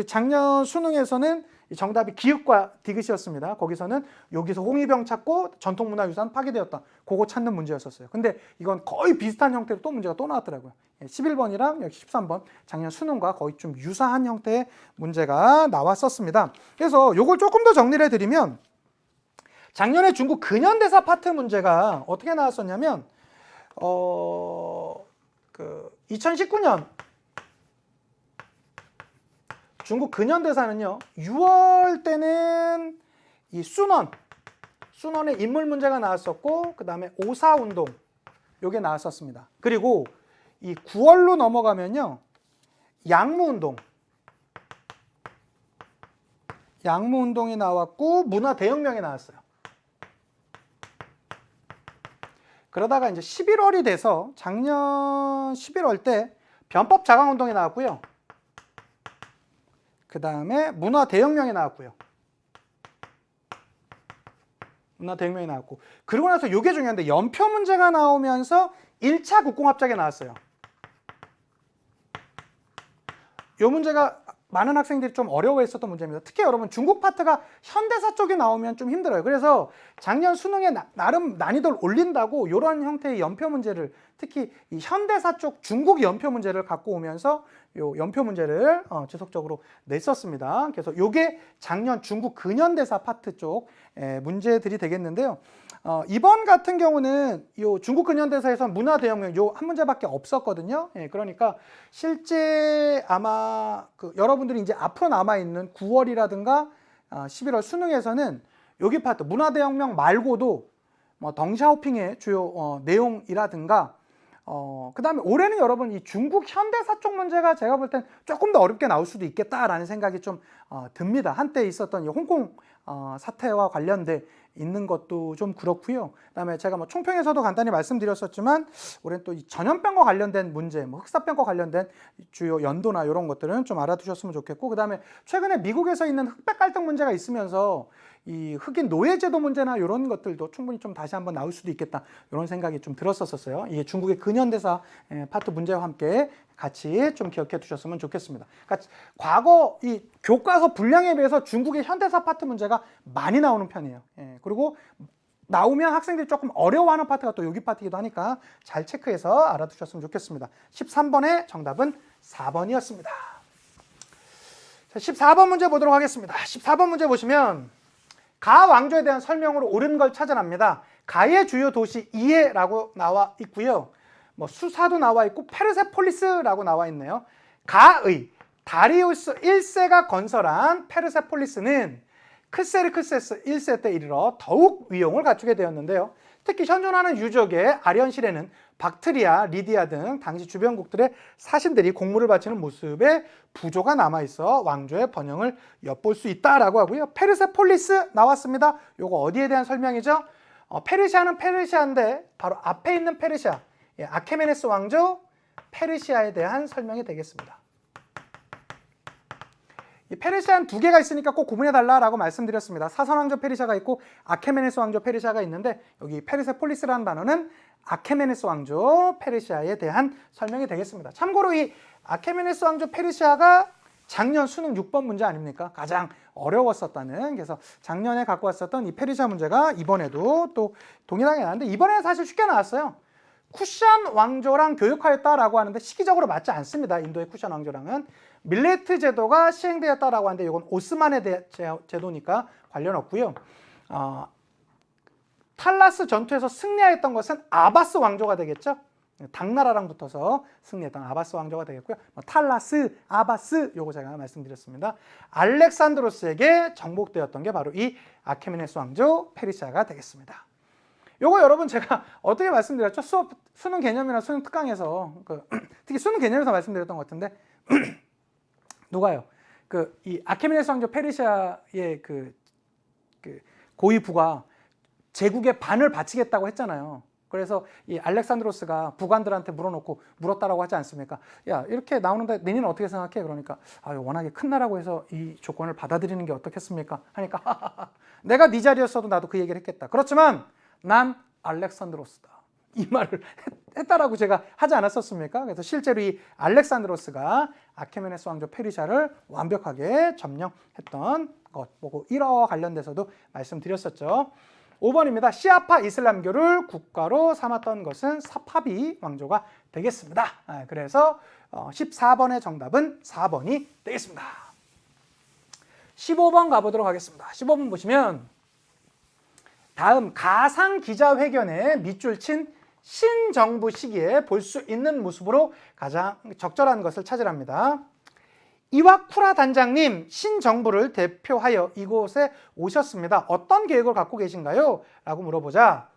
작년 수능에서는 정답이 기읍과 디귿이었습니다. 거기서는 여기서 홍위병 찾고 전통문화유산 파괴되었다. 그거 찾는 문제였었어요. 근데 이건 거의 비슷한 형태로 또 문제가 또 나왔더라고요. 11번이랑 역시 13번 작년 수능과 거의 좀 유사한 형태의 문제가 나왔었습니다. 그래서 이걸 조금 더 정리를 해드리면, 작년에 중국 근현대사 파트 문제가 어떻게 나왔었냐면 2019년 중국 근현대사는요, 6월 때는 이 순원의 인물 문제가 나왔었고, 그 다음에 오사운동 요게 나왔었습니다. 그리고 이 9월로 넘어가면요, 양무운동이 나왔고 문화대혁명이 나왔어요. 그러다가 이제 11월이 돼서 작년 11월 때 변법 자강운동이 나왔고요. 그 다음에 문화대혁명이 나왔고요. 문화대혁명이 나왔고, 그러고 나서 이게 중요한데 연표 문제가 나오면서 1차 국공합작이 나왔어요. 이 문제가 많은 학생들이 좀 어려워했었던 문제입니다. 특히 여러분 중국 파트가 현대사 쪽에 나오면 좀 힘들어요. 그래서 작년 수능에 나름 난이도를 올린다고 이런 형태의 연표 문제를, 특히 이 현대사 쪽 중국 연표 문제를 갖고 오면서 요 연표 문제를 지속적으로 냈었습니다. 그래서 이게 작년 중국 근현대사 파트 쪽 문제들이 되겠는데요. 이번 같은 경우는 요 중국 근현대사에서 문화대혁명 요 한 문제밖에 없었거든요. 그러니까 실제 아마 여러분들이 이제 앞으로 남아 있는 9월이라든가 11월 수능에서는 여기 파트 문화대혁명 말고도 뭐 덩샤오핑의 주요 내용이라든가 그다음에 올해는 여러분 이 중국 현대사 쪽 문제가 제가 볼 땐 조금 더 어렵게 나올 수도 있겠다라는 생각이 좀 듭니다. 한때 있었던 이 홍콩 사태와 관련돼 있는 것도 좀 그렇고요. 그다음에 제가 뭐 총평에서도 간단히 말씀드렸었지만 올해는 또 이 전염병과 관련된 문제, 뭐 흑사병과 관련된 주요 연도나 이런 것들은 좀 알아두셨으면 좋겠고, 그다음에 최근에 미국에서 있는 흑백 갈등 문제가 있으면서 이 흑인 노예제도 문제나 이런 것들도 충분히 좀 다시 한번 나올 수도 있겠다, 이런 생각이 좀 들었었어요. 이게 중국의 근현대사 파트 문제와 함께 같이 좀 기억해 두셨으면 좋겠습니다. 그러니까 과거 이 교과서 분량에 비해서 중국의 현대사 파트 문제가 많이 나오는 편이에요. 그리고 나오면 학생들이 조금 어려워하는 파트가 또 여기 파트이기도 하니까 잘 체크해서 알아두셨으면 좋겠습니다. 13번의 정답은 4번이었습니다. 자, 14번 문제 보도록 하겠습니다. 14번 문제 보시면 가 왕조에 대한 설명으로 옳은 걸 찾아납니다. 가의 주요 도시 이에라고 나와 있고요. 뭐 수사도 나와 있고 페르세폴리스라고 나와 있네요. 가의 다리우스 1세가 건설한 페르세폴리스는 크세르크세스 1세 때 이르러 더욱 위용을 갖추게 되었는데요. 특히 현존하는 유적의 아련실에는 박트리아, 리디아 등 당시 주변국들의 사신들이 공물을 바치는 모습의 부조가 남아있어 왕조의 번영을 엿볼 수 있다라고 하고요. 페르세폴리스 나왔습니다. 요거 어디에 대한 설명이죠? 페르시아는 페르시아인데 바로 앞에 있는 페르시아, 아케메네스 왕조 페르시아에 대한 설명이 되겠습니다. 이 페르시아는 두 개가 있으니까 꼭 구분해달라고 말씀드렸습니다. 사선 왕조 페르시아가 있고 아케메네스 왕조 페르시아가 있는데, 여기 페르세폴리스라는 단어는 아케메네스 왕조 페르시아에 대한 설명이 되겠습니다. 참고로 이 아케메네스 왕조 페르시아가 작년 수능 6번 문제 아닙니까? 가장 어려웠었다는, 그래서 작년에 갖고 왔었던 이 페르시아 문제가 이번에도 또 동일하게 나왔는데, 이번에는 사실 쉽게 나왔어요. 쿠션 왕조랑 교육하였다라고 하는데 시기적으로 맞지 않습니다. 인도의 쿠션 왕조랑은 밀레트 제도가 시행되었다라고 하는데 이건 오스만의 제도니까 관련 없고요. 탈라스 전투에서 승리하였던 것은 아바스 왕조가 되겠죠. 당나라랑 붙어서 승리했던 아바스 왕조가 되겠고요. 탈라스, 아바스 요거 제가 말씀드렸습니다. 알렉산드로스에게 정복되었던 게 바로 이 아케메네스 왕조 페르시아가 되겠습니다. 요거 여러분 제가 어떻게 말씀드렸죠? 수능 개념이나 수능 특강에서 특히 수능 개념에서 말씀드렸던 것 같은데 누가요? 이 아케메네스 왕조 페르시아의 그 고위 부가 제국의 반을 바치겠다고 했잖아요. 그래서 이 알렉산드로스가 부관들한테 물었다라고 하지 않습니까? 야, 이렇게 나오는데 너희는 어떻게 생각해? 그러니까 워낙에 큰 나라고 해서 이 조건을 받아들이는 게 어떻겠습니까? 하니까 내가 네 자리였어도 나도 그 얘기를 했겠다. 그렇지만 난 알렉산드로스다, 이 말을 했다라고 제가 하지 않았었습니까? 그래서 실제로 이 알렉산드로스가 아케메네스 왕조 페르시아를 완벽하게 점령했던 것 보고 이와 관련돼서도 말씀드렸었죠. 5번입니다. 시아파 이슬람교를 국가로 삼았던 것은 사파비 왕조가 되겠습니다. 그래서 14번의 정답은 4번이 되겠습니다. 15번 가보도록 하겠습니다. 15번 보시면 다음 가상 기자회견에 밑줄 친 신정부 시기에 볼 수 있는 모습으로 가장 적절한 것을 찾으랍니다. 이와쿠라 단장님, 신정부를 대표하여 이곳에 오셨습니다. 어떤 계획을 갖고 계신가요? 라고 물어보자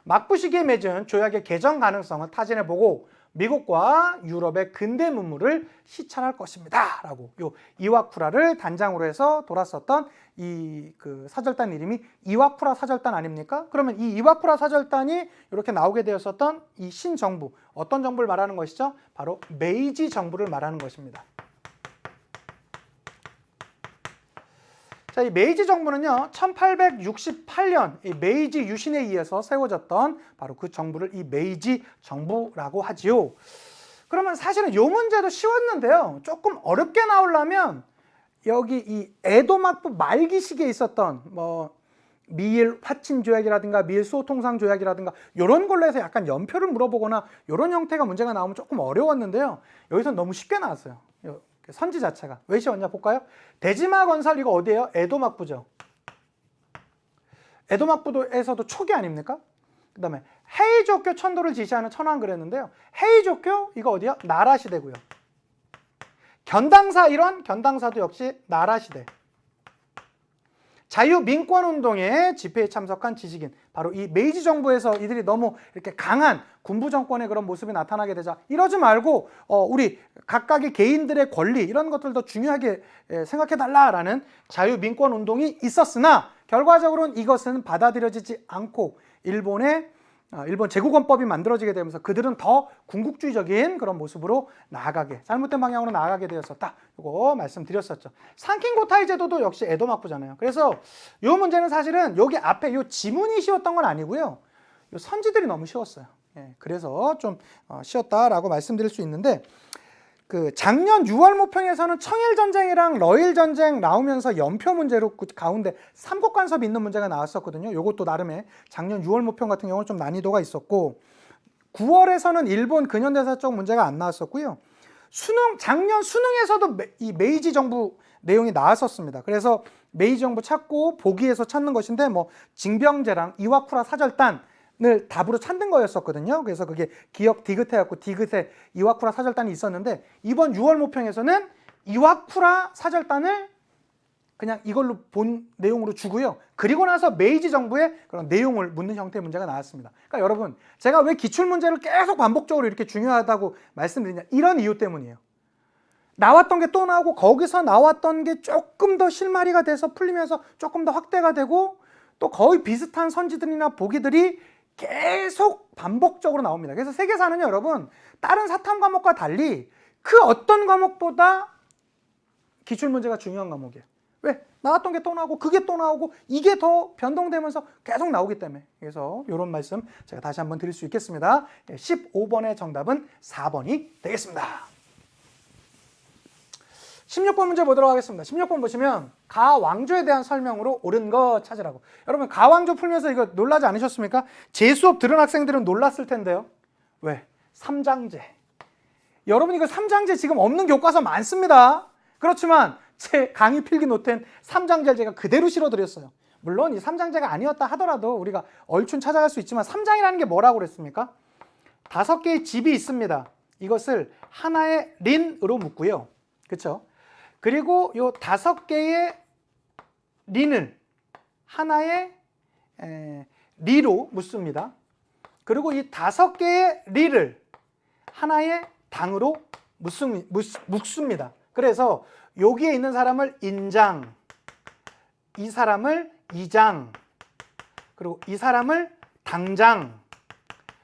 막부 시기에 맺은 조약의 개정 가능성을 타진해보고 미국과 유럽의 근대 문물을 시찰할 것입니다. 라고 요 이와쿠라를 단장으로 해서 돌았었던 이 사절단 이름이 이와쿠라 사절단 아닙니까? 그러면 이 이와쿠라 사절단이 이렇게 나오게 되었었던 이 신정부, 어떤 정부를 말하는 것이죠? 바로 메이지 정부를 말하는 것입니다. 자, 이 메이지 정부는요, 1868년 이 메이지 유신에 의해서 세워졌던 바로 그 정부를 이 메이지 정부라고 하지요. 그러면 사실은 이 문제도 쉬웠는데요, 조금 어렵게 나오려면 여기 이 에도 막부 말기 시기에 있었던 미일 화친 조약이라든가 미일 수호통상 조약이라든가 이런 걸로 해서 약간 연표를 물어보거나 이런 형태가 문제가 나오면 조금 어려웠는데요, 여기서 너무 쉽게 나왔어요. 선지 자체가 왜 쉬웠냐 볼까요? 대지마 건설 이거 어디예요? 에도 막부죠. 에도 막부에서도 초기 아닙니까? 그 다음에 헤이조교 천도를 지시하는 천황 그랬는데요, 헤이조교 이거 어디야? 나라 시대고요. 견당사 일원, 견당사도 역시 나라 시대. 자유민권운동에 집회에 참석한 지식인, 바로 바로 이 메이지 정부에서 이들이 너무 이렇게 강한 군부 정권의 그런 모습이 나타나게 되자 이러지 말고 우리 각각의 개인들의 권리 이런 것들도 중요하게 생각해달라라는 자유민권 운동이 있었으나 결과적으로는 이것은 받아들여지지 않고 일본 제국헌법이 만들어지게 되면서 그들은 더 군국주의적인 그런 모습으로 나아가게, 잘못된 방향으로 나아가게 되었었다. 이거 말씀드렸었죠. 상킹고타이 제도도 역시 에도 막부잖아요. 그래서 이 문제는 사실은 여기 앞에 이 지문이 쉬웠던 건 아니고요. 이 선지들이 너무 쉬웠어요. 그래서 좀 쉬웠다라고 말씀드릴 수 있는데, 그 작년 6월 모평에서는 청일전쟁이랑 러일전쟁 나오면서 연표 문제로 그 가운데 삼국간섭이 있는 문제가 나왔었거든요. 이것도 나름의 작년 6월 모평 같은 경우는 좀 난이도가 있었고, 9월에서는 일본 근현대사 쪽 문제가 안 나왔었고요. 작년 수능에서도 이 메이지 정부 내용이 나왔었습니다. 그래서 메이지 정부 찾고 보기에서 찾는 것인데, 뭐 징병제랑 이와쿠라 사절단 을 답으로 찾는 거였었거든요. 그래서 그게 기억 디귿해갖고 디귿에 이와쿠라 사절단이 있었는데, 이번 6월 모평에서는 이와쿠라 사절단을 그냥 이걸로 본 내용으로 주고요. 그리고 나서 메이지 정부의 그런 내용을 묻는 형태의 문제가 나왔습니다. 그러니까 여러분, 제가 왜 기출 문제를 계속 반복적으로 이렇게 중요하다고 말씀드리냐, 이런 이유 때문이에요. 나왔던 게 또 나오고, 거기서 나왔던 게 조금 더 실마리가 돼서 풀리면서 조금 더 확대가 되고, 또 거의 비슷한 선지들이나 보기들이 계속 반복적으로 나옵니다. 그래서 세계사는요, 여러분, 다른 사탐 과목과 달리 그 어떤 과목보다 기출문제가 중요한 과목이에요. 왜? 나왔던 게 또 나오고, 그게 또 나오고, 이게 더 변동되면서 계속 나오기 때문에. 그래서 이런 말씀 제가 다시 한번 드릴 수 있겠습니다. 15번의 정답은 4번이 되겠습니다. 16번 문제 보도록 하겠습니다. 16번 보시면 가왕조에 대한 설명으로 옳은 거 찾으라고. 여러분, 가왕조 풀면서 이거 놀라지 않으셨습니까? 제 수업 들은 학생들은 놀랐을 텐데요. 왜? 삼장제. 여러분, 이거 삼장제 지금 없는 교과서 많습니다. 그렇지만 제 강의 필기 노트엔 삼장제를 제가 그대로 실어드렸어요. 물론 이 삼장제가 아니었다 하더라도 우리가 얼춘 찾아갈 수 있지만, 삼장이라는 게 뭐라고 그랬습니까? 5개의 집이 있습니다. 이것을 하나의 린으로 묶고요. 그렇죠? 그리고 요 5개의 린을 하나의 리로 묻습니다. 그리고 이 5개의 리를 하나의 당으로 묶습니다. 그래서 여기에 있는 사람을 인장, 이 사람을 이장, 그리고 이 사람을 당장,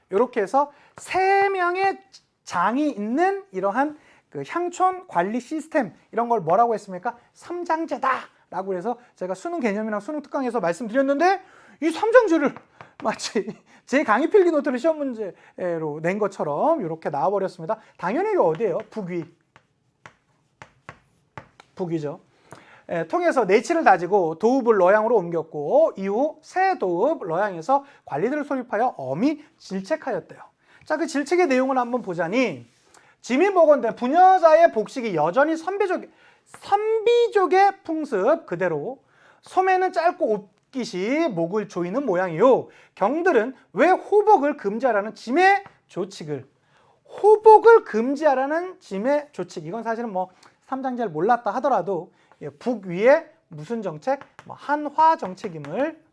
이렇게 해서 3명의 장이 있는 이러한 그 향촌 관리 시스템, 이런 걸 뭐라고 했습니까? 삼장제다 라고 해서 제가 수능 개념이랑 수능 특강에서 말씀드렸는데, 이 삼장제를 마치 제 강의 필기 노트를 시험 문제로 낸 것처럼 이렇게 나와버렸습니다. 당연히 이거 어디예요? 북위죠. 통해서 내치를 다지고 도읍을 러양으로 옮겼고, 이후 새 도읍 러양에서 관리들을 소집하여 엄히 질책하였대요. 자, 그 질책의 내용을 한번 보자니, 짐이 보건대 부녀자의 복식이 여전히 선비족의 풍습 그대로, 소매는 짧고 옷깃이 목을 조이는 모양이요, 경들은 왜 호복을 금지하라는 짐의 조칙을, 호복을 금지하라는 짐의 조칙, 이건 사실은 뭐 삼장제를 몰랐다 하더라도 북위의 무슨 정책, 한화 정책임을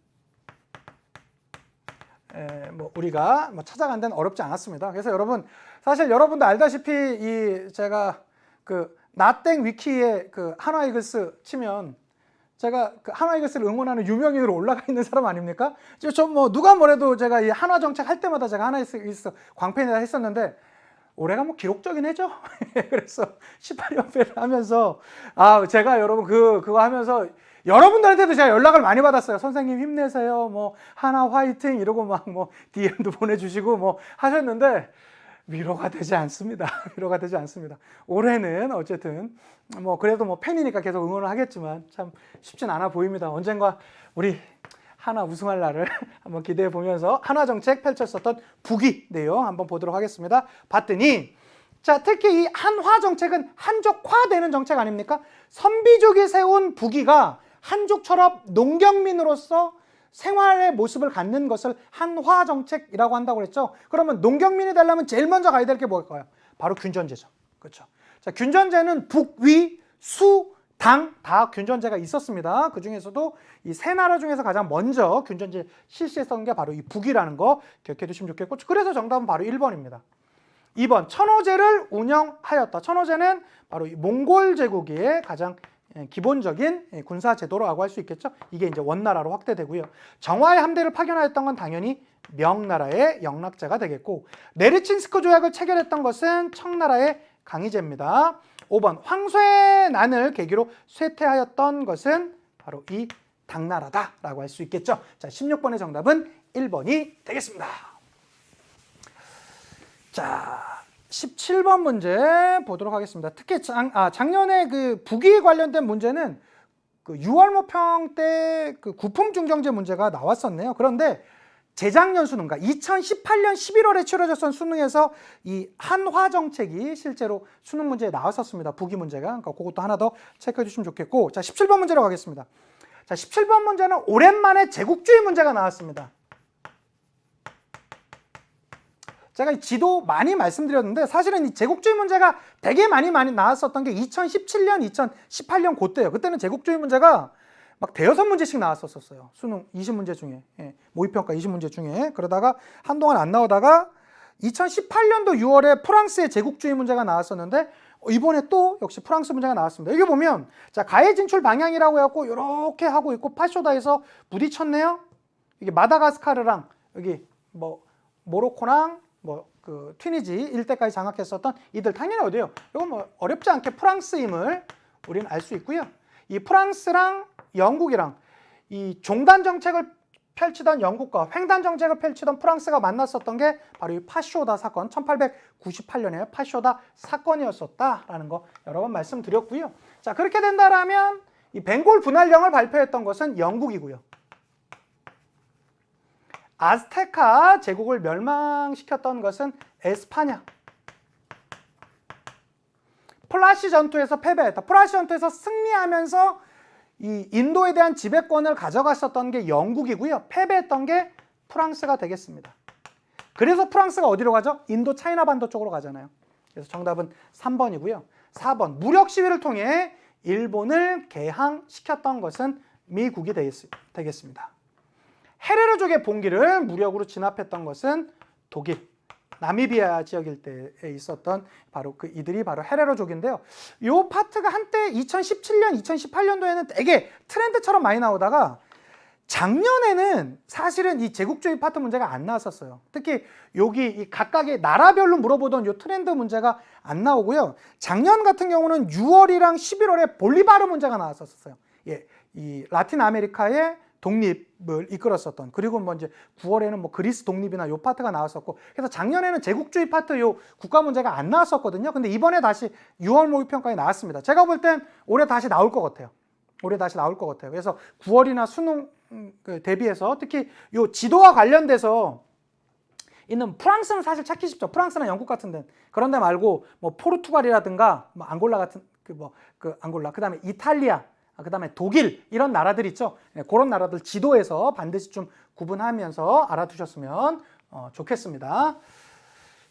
뭐 우리가 찾아간 데는 어렵지 않았습니다. 그래서 여러분, 사실 여러분도 알다시피 제가 그 나땡 위키에 그 한화 이글스 치면 제가 그 한화 이글스를 응원하는 유명인으로 올라가 있는 사람 아닙니까? 저 뭐 누가 뭐래도 제가 이 한화 정책 할 때마다 제가 한화 이글스 광팬이라 했었는데, 올해가 뭐 기록적인 해죠. 그래서 18연패를 하면서 제가 여러분 그거 하면서 여러분들한테도 제가 연락을 많이 받았어요. 선생님 힘내세요. 뭐 하나 화이팅 이러고 막 뭐 DM도 보내주시고 뭐 하셨는데, 위로가 되지 않습니다. 위로가 되지 않습니다. 올해는 어쨌든 뭐 그래도 뭐 팬이니까 계속 응원을 하겠지만 참 쉽진 않아 보입니다. 언젠가 우리 하나 우승할 날을 한번 기대해 보면서 한화 정책 펼쳤었던 북위 내용 한번 보도록 하겠습니다. 봤더니, 자, 특히 이 한화 정책은 한족화되는 정책 아닙니까? 선비족이 세운 북위가 한족처럼 농경민으로서 생활의 모습을 갖는 것을 한화 정책이라고 한다고 그랬죠. 그러면 농경민이 되려면 제일 먼저 가야 될 게 뭘까요? 바로 균전제죠. 그렇죠. 자, 균전제는 북위, 수, 다 균전제가 있었습니다. 그 중에서도 이 세 나라 중에서 가장 먼저 균전제 실시했던 게 바로 이 북이라는 거 기억해 두시면 좋겠고, 그래서 정답은 바로 1번입니다. 2번, 천호제를 운영하였다. 천호제는 바로 이 몽골 제국의 가장 기본적인 군사 제도라고 할 수 있겠죠. 이게 이제 원나라로 확대되고요. 정화의 함대를 파견하였던 건 당연히 명나라의 영락제가 되겠고, 네르친스크 조약을 체결했던 것은 청나라의 강희제입니다. 5번, 황쇠난을 계기로 쇠퇴하였던 것은 바로 이 당나라다라고 할 수 있겠죠. 자, 16번의 정답은 1번이 되겠습니다. 자, 17번 문제 보도록 하겠습니다. 특히 작년에 그 북위 관련된 문제는 그 6월 모평 때 그 구품중정제 문제가 나왔었네요. 그런데 재작년 수능, 그러니까 2018년 11월에 치러졌던 수능에서 이 한화 정책이 실제로 수능 문제에 나왔었습니다. 북위 문제가. 그러니까 그것도 하나 더 체크해 주시면 좋겠고, 자, 17번 문제로 가겠습니다. 자, 17번 문제는 오랜만에 제국주의 문제가 나왔습니다. 제가 지도 많이 말씀드렸는데 사실은 이 제국주의 문제가 되게 많이 나왔었던 게 2017년, 2018년 그때예요. 그때는 제국주의 문제가 막 대여섯 문제씩 나왔었어요. 수능 20문제 중에, 모의평가 20문제 중에. 그러다가 한동안 안 나오다가 2018년도 6월에 프랑스의 제국주의 문제가 나왔었는데 이번에 또 역시 프랑스 문제가 나왔습니다. 여기 보면 자, 가해 진출 방향이라고 해갖고 이렇게 하고 있고 파쇼다에서 부딪혔네요. 이게 마다가스카르랑 여기 뭐 모로코랑 뭐 그 튀니지 일대까지 장악했었던 이들, 당연히 어디예요? 이건 뭐 어렵지 않게 프랑스임을 우리는 알 수 있고요. 이 프랑스랑 영국이랑 이 종단 정책을 펼치던 영국과 횡단 정책을 펼치던 프랑스가 만났었던 게 바로 이 파쇼다 사건, 1898년에 파쇼다 사건이었었다라는 거 여러 번 말씀드렸고요. 자, 그렇게 된다라면 이 벵골 분할령을 발표했던 것은 영국이고요. 아스테카 제국을 멸망시켰던 것은 에스파냐. 플라시 전투에서 패배했다. 플라시 전투에서 승리하면서 이 인도에 대한 지배권을 가져갔었던 게 영국이고요. 패배했던 게 프랑스가 되겠습니다. 그래서 프랑스가 어디로 가죠? 인도 차이나 반도 쪽으로 가잖아요. 그래서 정답은 3번이고요. 4번, 무력 시위를 통해 일본을 개항시켰던 것은 미국이 되겠습니다. 헤레르족의 봉기를 무력으로 진압했던 것은 독일, 나미비아 지역 일대에 있었던 바로 그 이들이 바로 헤레르족인데요. 이 파트가 한때 2017년, 2018년도에는 되게 트렌드처럼 많이 나오다가 작년에는 사실은 이 제국주의 파트 문제가 안 나왔었어요. 특히 여기 이 각각의 나라별로 물어보던 이 트렌드 문제가 안 나오고요. 작년 같은 경우는 6월이랑 11월에 볼리바르 문제가 나왔었어요. 예, 이 라틴 아메리카의 독립을 이끌었었던, 그리고 뭐 이제 9월에는 뭐 그리스 독립이나 요 파트가 나왔었고, 그래서 작년에는 제국주의 파트 요 국가 문제가 안 나왔었거든요. 근데 이번에 다시 6월 모의평가에 나왔습니다. 제가 볼 땐 올해 다시 나올 것 같아요. 올해 다시 나올 것 같아요. 그래서 9월이나 수능 대비해서 특히 요 지도와 관련돼서 있는 프랑스는 사실 찾기 쉽죠. 프랑스나 영국 같은 데는. 그런 데 말고 뭐 포르투갈이라든가 뭐 앙골라 같은 앙골라, 그다음에 이탈리아, 그다음에 독일, 이런 나라들 있죠. 그런 나라들 지도에서 반드시 좀 구분하면서 알아두셨으면 좋겠습니다.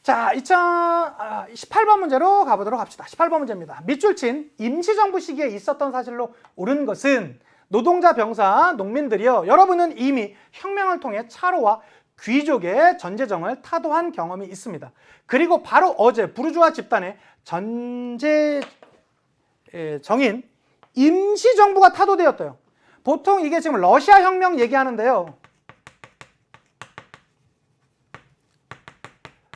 자, 2018번 문제로 가보도록 합시다. 18번 문제입니다. 밑줄 친 임시정부 시기에 있었던 사실로 옳은 것은 노동자, 병사, 농민들이요. 여러분은 이미 혁명을 통해 차로와 귀족의 전제정을 타도한 경험이 있습니다. 그리고 바로 어제 부르주아 집단의 전제정인 임시정부가 타도되었대요. 보통 이게 지금 러시아 혁명 얘기하는데요.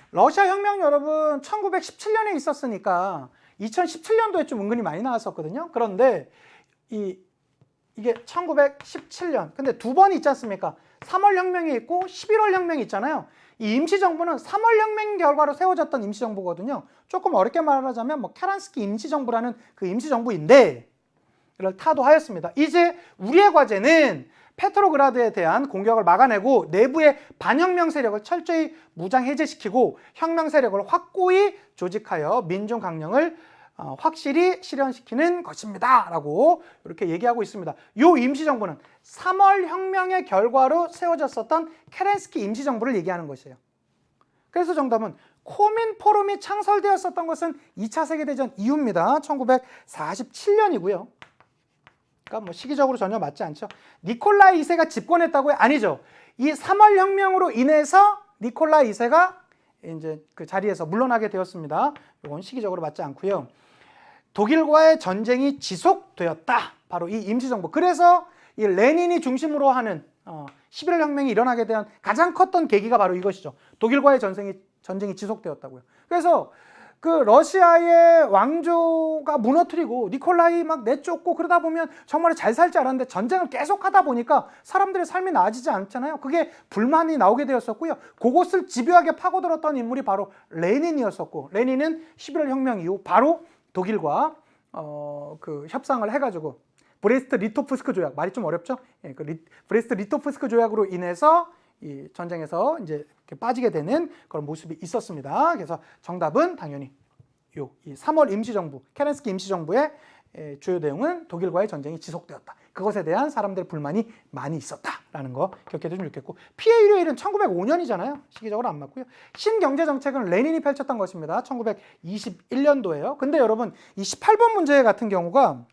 러시아 혁명 여러분 1917년에 있었으니까 2017년도에 좀 은근히 많이 나왔었거든요. 그런데 이게 1917년. 근데 두 번이 있지 않습니까? 3월 혁명이 있고 11월 혁명이 있잖아요. 이 임시정부는 3월 혁명 결과로 세워졌던 임시정부거든요. 조금 어렵게 말하자면 뭐 케란스키 임시정부라는 그 임시정부인데 를 타도하였습니다. 이제 우리의 과제는 페트로그라드에 대한 공격을 막아내고 내부의 반혁명 세력을 철저히 무장 해제시키고 혁명 세력을 확고히 조직하여 민중 강령을 확실히 실현시키는 것입니다. 라고 이렇게 얘기하고 있습니다. 이 임시정부는 3월 혁명의 결과로 세워졌었던 케렌스키 임시정부를 얘기하는 것이에요. 그래서 정답은 코민 포럼이 창설되었었던 것은 2차 세계대전 이후입니다. 1947년이고요. 그러니까 뭐 시기적으로 전혀 맞지 않죠. 니콜라이 2세가 집권했다고요? 아니죠. 이 3월 혁명으로 인해서 니콜라이 2세가 이제 그 자리에서 물러나게 되었습니다. 이건 시기적으로 맞지 않고요. 독일과의 전쟁이 지속되었다. 바로 이 임시정부. 그래서 이 레닌이 중심으로 하는 11월 혁명이 일어나게 된 가장 컸던 계기가 바로 이것이죠. 독일과의 전쟁이 지속되었다고요. 그래서 그 러시아의 왕조가 무너뜨리고 니콜라이 막 내쫓고 그러다 보면 정말 잘 살 줄 알았는데 전쟁을 계속 하다 보니까 사람들의 삶이 나아지지 않잖아요. 그게 불만이 나오게 되었었고요. 그것을 집요하게 파고들었던 인물이 바로 레닌이었었고, 레닌은 11월 혁명 이후 바로 독일과 그 협상을 해가지고 브레스트 리토프스크 조약, 말이 좀 어렵죠? 예, 브레스트 리토프스크 조약으로 인해서 이 전쟁에서 이제 이렇게 빠지게 되는 그런 모습이 있었습니다. 그래서 정답은 당연히 이 3월 임시정부, 케렌스키 임시정부의 주요 내용은 독일과의 전쟁이 지속되었다. 그것에 대한 사람들의 불만이 많이 있었다라는 거 기억해 두시면 좋겠고, 피해 일요일은 1905년이잖아요. 시기적으로 안 맞고요. 신경제정책은 레닌이 펼쳤던 것입니다. 1921년도에요. 근데 여러분, 이 18번 문제 같은 경우가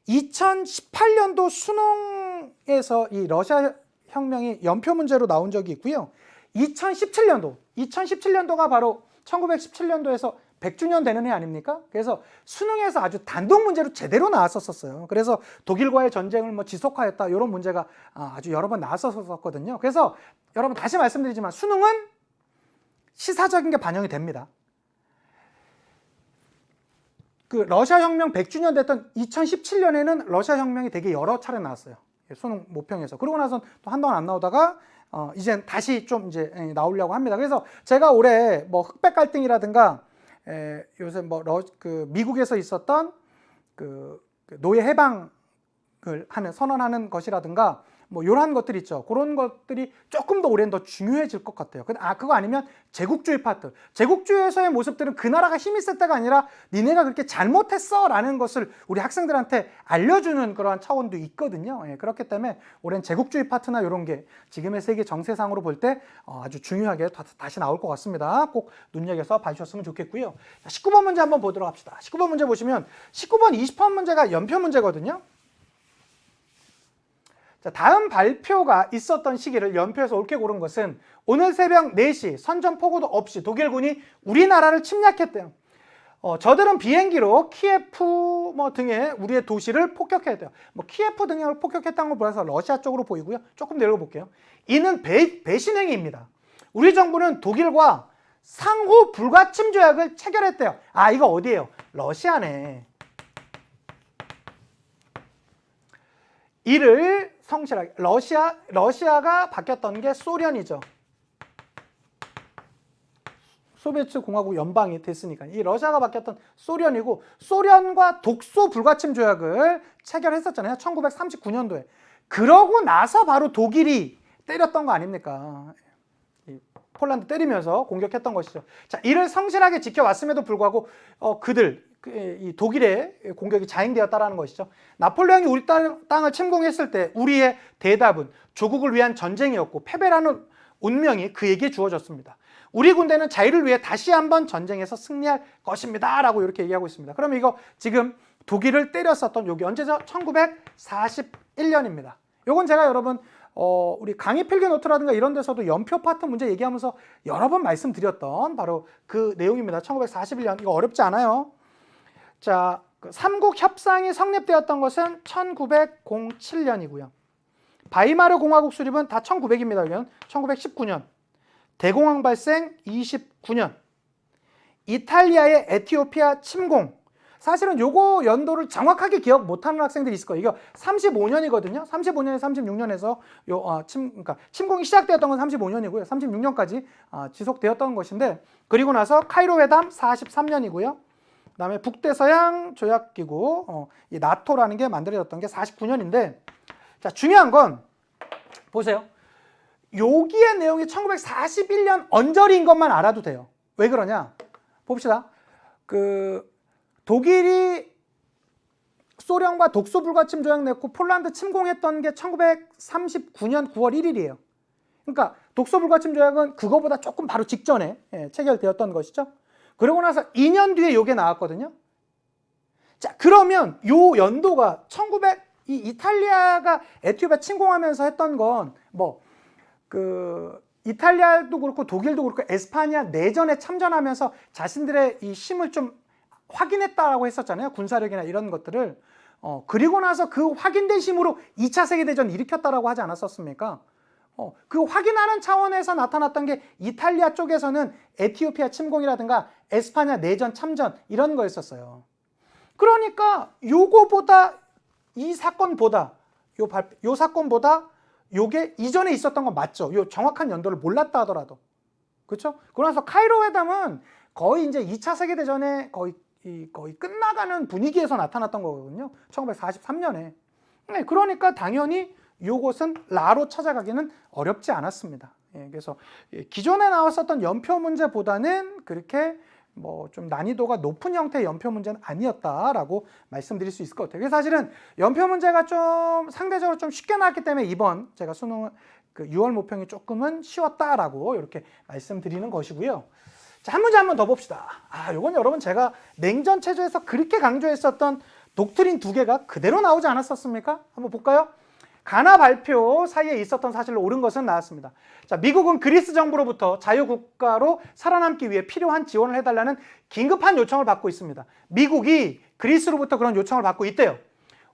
2018년도 수능에서 이 러시아 혁명이 연표 문제로 나온 적이 있고요. 2017년도가 바로 1917년도에서 100주년 되는 해 아닙니까? 그래서 수능에서 아주 단독 문제로 제대로 나왔었어요. 그래서 독일과의 전쟁을 뭐 지속하였다, 이런 문제가 아주 여러 번 나왔었거든요. 그래서 여러분 다시 말씀드리지만 수능은 시사적인 게 반영이 됩니다. 그 러시아 혁명 100주년 됐던 2017년에는 러시아 혁명이 되게 여러 차례 나왔어요. 수능 모평에서. 그러고 나서 또 한동안 안 나오다가 이젠 다시 좀 이제 나오려고 합니다. 그래서 제가 올해 뭐 흑백 갈등이라든가 요새 뭐 그 미국에서 있었던 그 노예 해방을 선언하는 것이라든가 뭐 이러한 것들이 있죠. 그런 것들이 조금 더 올해는 더 중요해질 것 같아요. 그거 아니면 제국주의 파트. 제국주의에서의 모습들은 그 나라가 힘이 쓸 때가 아니라 니네가 그렇게 잘못했어 라는 것을 우리 학생들한테 알려주는 그러한 차원도 있거든요. 예, 그렇기 때문에 올해는 제국주의 파트나 이런 게 지금의 세계 정세상으로 볼 때 아주 중요하게 다시 나올 것 같습니다. 꼭 눈여겨서 봐주셨으면 좋겠고요. 19번 문제 한번 보도록 합시다. 19번 문제 보시면 19번, 20번 문제가 연표 문제거든요. 자, 다음 발표가 있었던 시기를 연표에서 옳게 고른 것은 오늘 새벽 4시 선전포고도 없이 독일군이 우리나라를 침략했대요. 저들은 비행기로 키예프 뭐 등의 우리의 도시를 폭격했대요. 뭐 키예프 등을 폭격했다는 걸 보여서 러시아 쪽으로 보이고요. 조금 내려볼게요. 이는 배신 행위입니다. 우리 정부는 독일과 상호 불가침 조약을 체결했대요. 아, 이거 어디예요? 러시아네. 이를 성실하게, 러시아가 바뀌었던 게 소련이죠. 소비에트 공화국 연방이 됐으니까 이 러시아가 바뀌었던 소련이고, 소련과 독소 불가침 조약을 체결했었잖아요. 1939년도에. 그러고 나서 바로 독일이 때렸던 거 아닙니까? 폴란드 때리면서 공격했던 것이죠. 자, 이를 성실하게 지켜왔음에도 불구하고 이 독일의 공격이 자행되었다라는 것이죠. 나폴레옹이 우리 땅을 침공했을 때 우리의 대답은 조국을 위한 전쟁이었고 패배라는 운명이 그에게 주어졌습니다. 우리 군대는 자유를 위해 다시 한번 전쟁에서 승리할 것입니다 라고 이렇게 얘기하고 있습니다. 그러면 이거 지금 독일을 때렸었던 여기 언제죠? 1941년입니다. 요건 제가 여러분 우리 강의 필기 노트라든가 이런 데서도 연표 파트 문제 얘기하면서 여러 번 말씀드렸던 바로 그 내용입니다. 1941년. 이거 어렵지 않아요. 자, 삼국 협상이 성립되었던 것은 1907년이고요. 바이마르 공화국 수립은 다 1900입니다. 이건 1919년. 대공황 발생 29년. 이탈리아의 에티오피아 침공. 사실은 요거 연도를 정확하게 기억 못하는 학생들이 있을 거예요. 이거 35년이거든요. 35년에서 36년에서 그러니까 침공이 시작되었던 건 35년이고요. 36년까지 지속되었던 것인데, 그리고 나서 카이로 회담 43년이고요. 그다음에 북대서양 조약기구, 이 나토라는 게 만들어졌던 게 49년인데, 자, 중요한 건 보세요. 여기의 내용이 1941년 언저리인 것만 알아도 돼요. 왜 그러냐? 봅시다. 독일이 소련과 독소 불가침 조약 맺고 폴란드 침공했던 게 1939년 9월 1일이에요. 그러니까 독소 불가침 조약은 그거보다 조금 바로 직전에 체결되었던 것이죠. 그러고 나서 2년 뒤에 이게 나왔거든요. 자, 그러면 요 연도가 1900 이 이탈리아가 에티오피아 침공하면서 했던 건 뭐 그 이탈리아도 그렇고 독일도 그렇고 에스파냐 내전에 참전하면서 자신들의 이 힘을 좀 확인했다라고 했었잖아요. 군사력이나 이런 것들을. 그리고 나서 그 확인된 힘으로 2차 세계대전 일으켰다라고 하지 않았었습니까? 그 확인하는 차원에서 나타났던 게 이탈리아 쪽에서는 에티오피아 침공이라든가 에스파냐 내전 참전 이런 거였었어요. 그러니까 요거보다 이 사건보다 요 사건보다 요게 이전에 있었던 건 맞죠. 요 정확한 연도를 몰랐다 하더라도. 그렇죠? 그러면서 카이로 회담은 거의 이제 2차 세계대전에 거의 끝나가는 분위기에서 나타났던 거거든요. 1943년에. 네, 그러니까 당연히 요것은 라로 찾아가기는 어렵지 않았습니다. 그래서 기존에 나왔었던 연표 문제보다는 그렇게 뭐 좀 난이도가 높은 형태의 연표 문제는 아니었다라고 말씀드릴 수 있을 것 같아요. 그래서 사실은 연표 문제가 좀 상대적으로 좀 쉽게 나왔기 때문에 이번 제가 수능 그 6월 모평이 조금은 쉬웠다라고 이렇게 말씀드리는 것이고요. 자, 한 문제 한 번 더 봅시다. 요건 여러분 제가 냉전 체제에서 그렇게 강조했었던 독트린 두 개가 그대로 나오지 않았었습니까? 한번 볼까요? 가나 발표 사이에 있었던 사실로 옳은 것은 나왔습니다. 자, 미국은 그리스 정부로부터 자유국가로 살아남기 위해 필요한 지원을 해달라는 긴급한 요청을 받고 있습니다. 미국이 그리스로부터 그런 요청을 받고 있대요.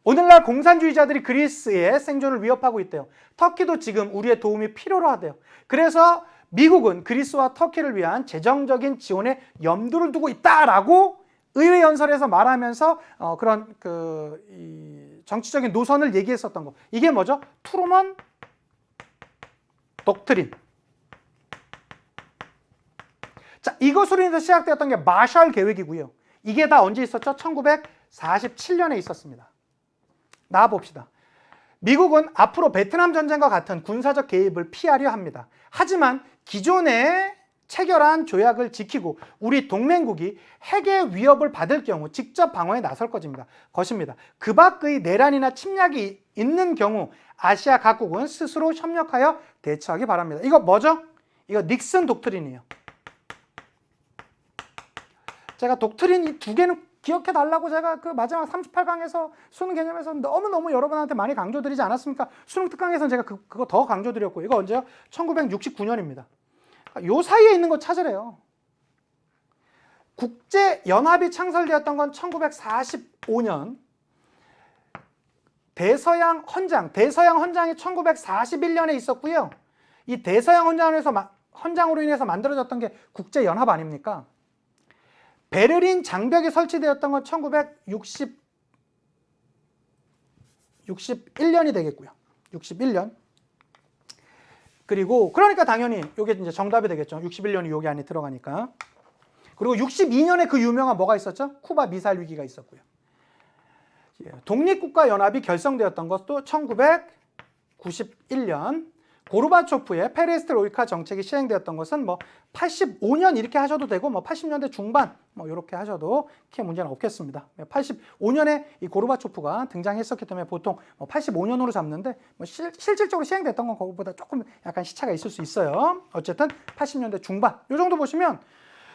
오늘날 공산주의자들이 그리스의 생존을 위협하고 있대요. 터키도 지금 우리의 도움이 필요로 하대요. 그래서 미국은 그리스와 터키를 위한 재정적인 지원에 염두를 두고 있다라고 의회 연설에서 말하면서 그런 정치적인 노선을 얘기했었던 거. 이게 뭐죠? 트루먼 독트린. 자, 이것으로 인해서 시작되었던 게 마샬 계획이고요. 이게 다 언제 있었죠? 1947년에 있었습니다. 나와 봅시다. 미국은 앞으로 베트남 전쟁과 같은 군사적 개입을 피하려 합니다. 하지만 기존의 체결한 조약을 지키고 우리 동맹국이 핵의 위협을 받을 경우 직접 방어에 나설 것입니다. 그 밖의 내란이나 침략이 있는 경우 아시아 각국은 스스로 협력하여 대처하기 바랍니다. 이거 뭐죠? 이거 닉슨 독트린이에요. 제가 독트린 이 두 개는 기억해 달라고 제가 그 마지막 38강에서 수능 개념에서 너무너무 여러분한테 많이 강조드리지 않았습니까? 수능 특강에서는 제가 그거 더 강조드렸고, 이거 언제요? 1969년입니다. 요 사이에 있는 거 찾으래요. 국제연합이 창설되었던 건 1945년. 대서양 헌장이 1941년에 있었고요. 이 대서양 헌장으로 인해서 만들어졌던 게 국제연합 아닙니까? 베를린 장벽이 설치되었던 건 1961년이 되겠고요. 61년. 그리고 그러니까 당연히 이게 이제 정답이 되겠죠. 61년이 여기 안에 들어가니까. 그리고 62년에 그 유명한 뭐가 있었죠? 쿠바 미사일 위기가 있었고요. 독립국가 연합이 결성되었던 것도 1991년. 고르바초프의 페레스트로이카 정책이 시행되었던 것은 뭐 85년 이렇게 하셔도 되고 뭐 80년대 중반 뭐 이렇게 하셔도 크게 문제는 없겠습니다. 85년에 이 고르바초프가 등장했었기 때문에 보통 뭐 85년으로 잡는데 뭐 실질적으로 시행됐던 건 그거보다 조금 약간 시차가 있을 수 있어요. 어쨌든 80년대 중반 이 정도 보시면,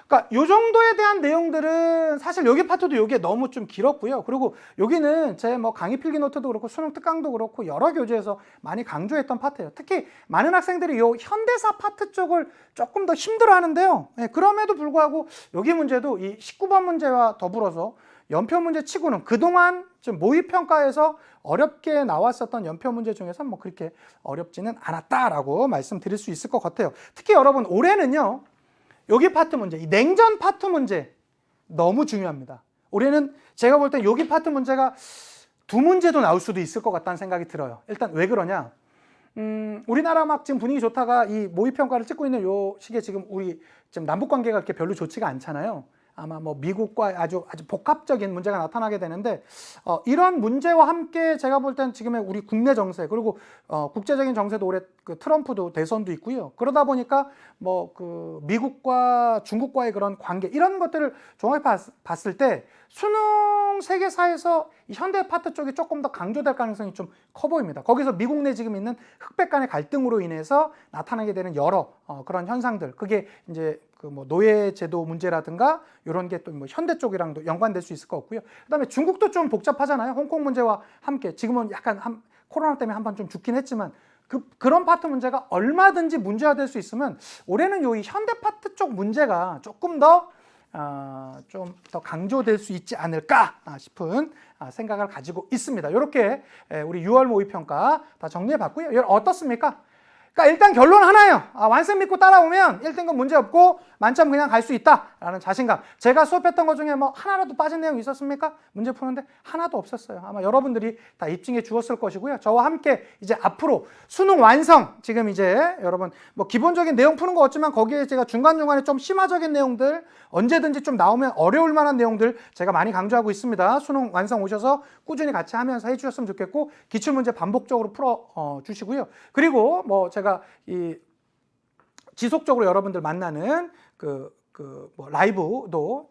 그러니까 요 정도에 대한 내용들은 사실 여기 파트도 요게 너무 좀 길었고요. 그리고 여기는 제 뭐 강의 필기 노트도 그렇고 수능 특강도 그렇고 여러 교재에서 많이 강조했던 파트예요. 특히 많은 학생들이 요 현대사 파트 쪽을 조금 더 힘들어 하는데요. 그럼에도 불구하고 여기 문제도 이 19번 문제와 더불어서 연표 문제 치고는 그동안 좀 모의평가에서 어렵게 나왔었던 연표 문제 중에서 뭐 그렇게 어렵지는 않았다라고 말씀드릴 수 있을 것 같아요. 특히 여러분 올해는요. 여기 파트 문제, 이 냉전 파트 문제 너무 중요합니다. 올해는 제가 볼 때 여기 파트 문제가 두 문제도 나올 수도 있을 것 같다는 생각이 들어요. 일단 왜 그러냐? 우리나라 막 지금 분위기 좋다가 이 모의평가를 찍고 있는 요 시기에 지금 우리 지금 남북 관계가 그렇게 별로 좋지가 않잖아요. 아마 뭐 미국과 아주 복합적인 문제가 나타나게 되는데, 이런 문제와 함께 제가 볼 땐 지금의 우리 국내 정세, 그리고 국제적인 정세도 올해 그 트럼프도 대선도 있고요. 그러다 보니까 뭐 그 미국과 중국과의 그런 관계, 이런 것들을 종합해 봤을 때 수능 세계사에서 이 현대 파트 쪽이 조금 더 강조될 가능성이 좀 커 보입니다. 거기서 미국 내 지금 있는 흑백 간의 갈등으로 인해서 나타나게 되는 여러 그런 현상들, 그게 이제 그 뭐 노예제도 문제라든가 이런 게 또 뭐 현대 쪽이랑도 연관될 수 있을 것 같고요. 그다음에 중국도 좀 복잡하잖아요. 홍콩 문제와 함께 지금은 약간 코로나 때문에 한번 좀 죽긴 했지만 그런 파트 문제가 얼마든지 문제화될 수 있으면 올해는 이 현대 파트 쪽 문제가 조금 더 좀 더 강조될 수 있지 않을까 싶은 생각을 가지고 있습니다. 이렇게 우리 6월 모의평가 다 정리해 봤고요. 여러분 어떻습니까? 그러니까 일단 결론 하나예요. 완승 믿고 따라오면 1등급 문제 없고 만점 그냥 갈 수 있다라는 자신감. 제가 수업했던 것 중에 뭐 하나라도 빠진 내용 있었습니까? 문제 푸는데 하나도 없었어요. 아마 여러분들이 다 입증해 주었을 것이고요. 저와 함께 이제 앞으로 수능 완성, 지금 이제 여러분 뭐 기본적인 내용 푸는 거 없지만 거기에 제가 중간중간에 좀 심화적인 내용들 언제든지 좀 나오면 어려울 만한 내용들 제가 많이 강조하고 있습니다. 수능 완성 오셔서 꾸준히 같이 하면서 해주셨으면 좋겠고 기출문제 반복적으로 풀어 주시고요. 그리고 뭐 제가 이 지속적으로 여러분들 만나는 뭐 라이브도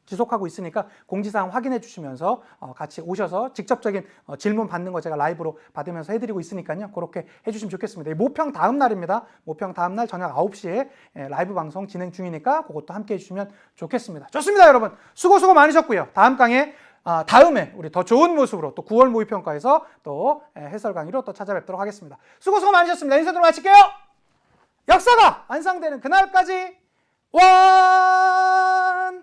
지속하고 있으니까 공지사항 확인해 주시면서 같이 오셔서 직접적인 질문 받는 거 제가 라이브로 받으면서 해드리고 있으니까요. 그렇게 해주시면 좋겠습니다. 모평 다음 날입니다. 모평 다음 날 저녁 9시에 라이브 방송 진행 중이니까 그것도 함께 해주시면 좋겠습니다. 좋습니다, 여러분. 수고 많으셨고요. 다음 강의 다음에 우리 더 좋은 모습으로 또 9월 모의평가에서 또 해설 강의로 또 찾아뵙도록 하겠습니다. 수고 많으셨습니다. 인사드리고 마칠게요. 역사가 완성되는 그날까지 완!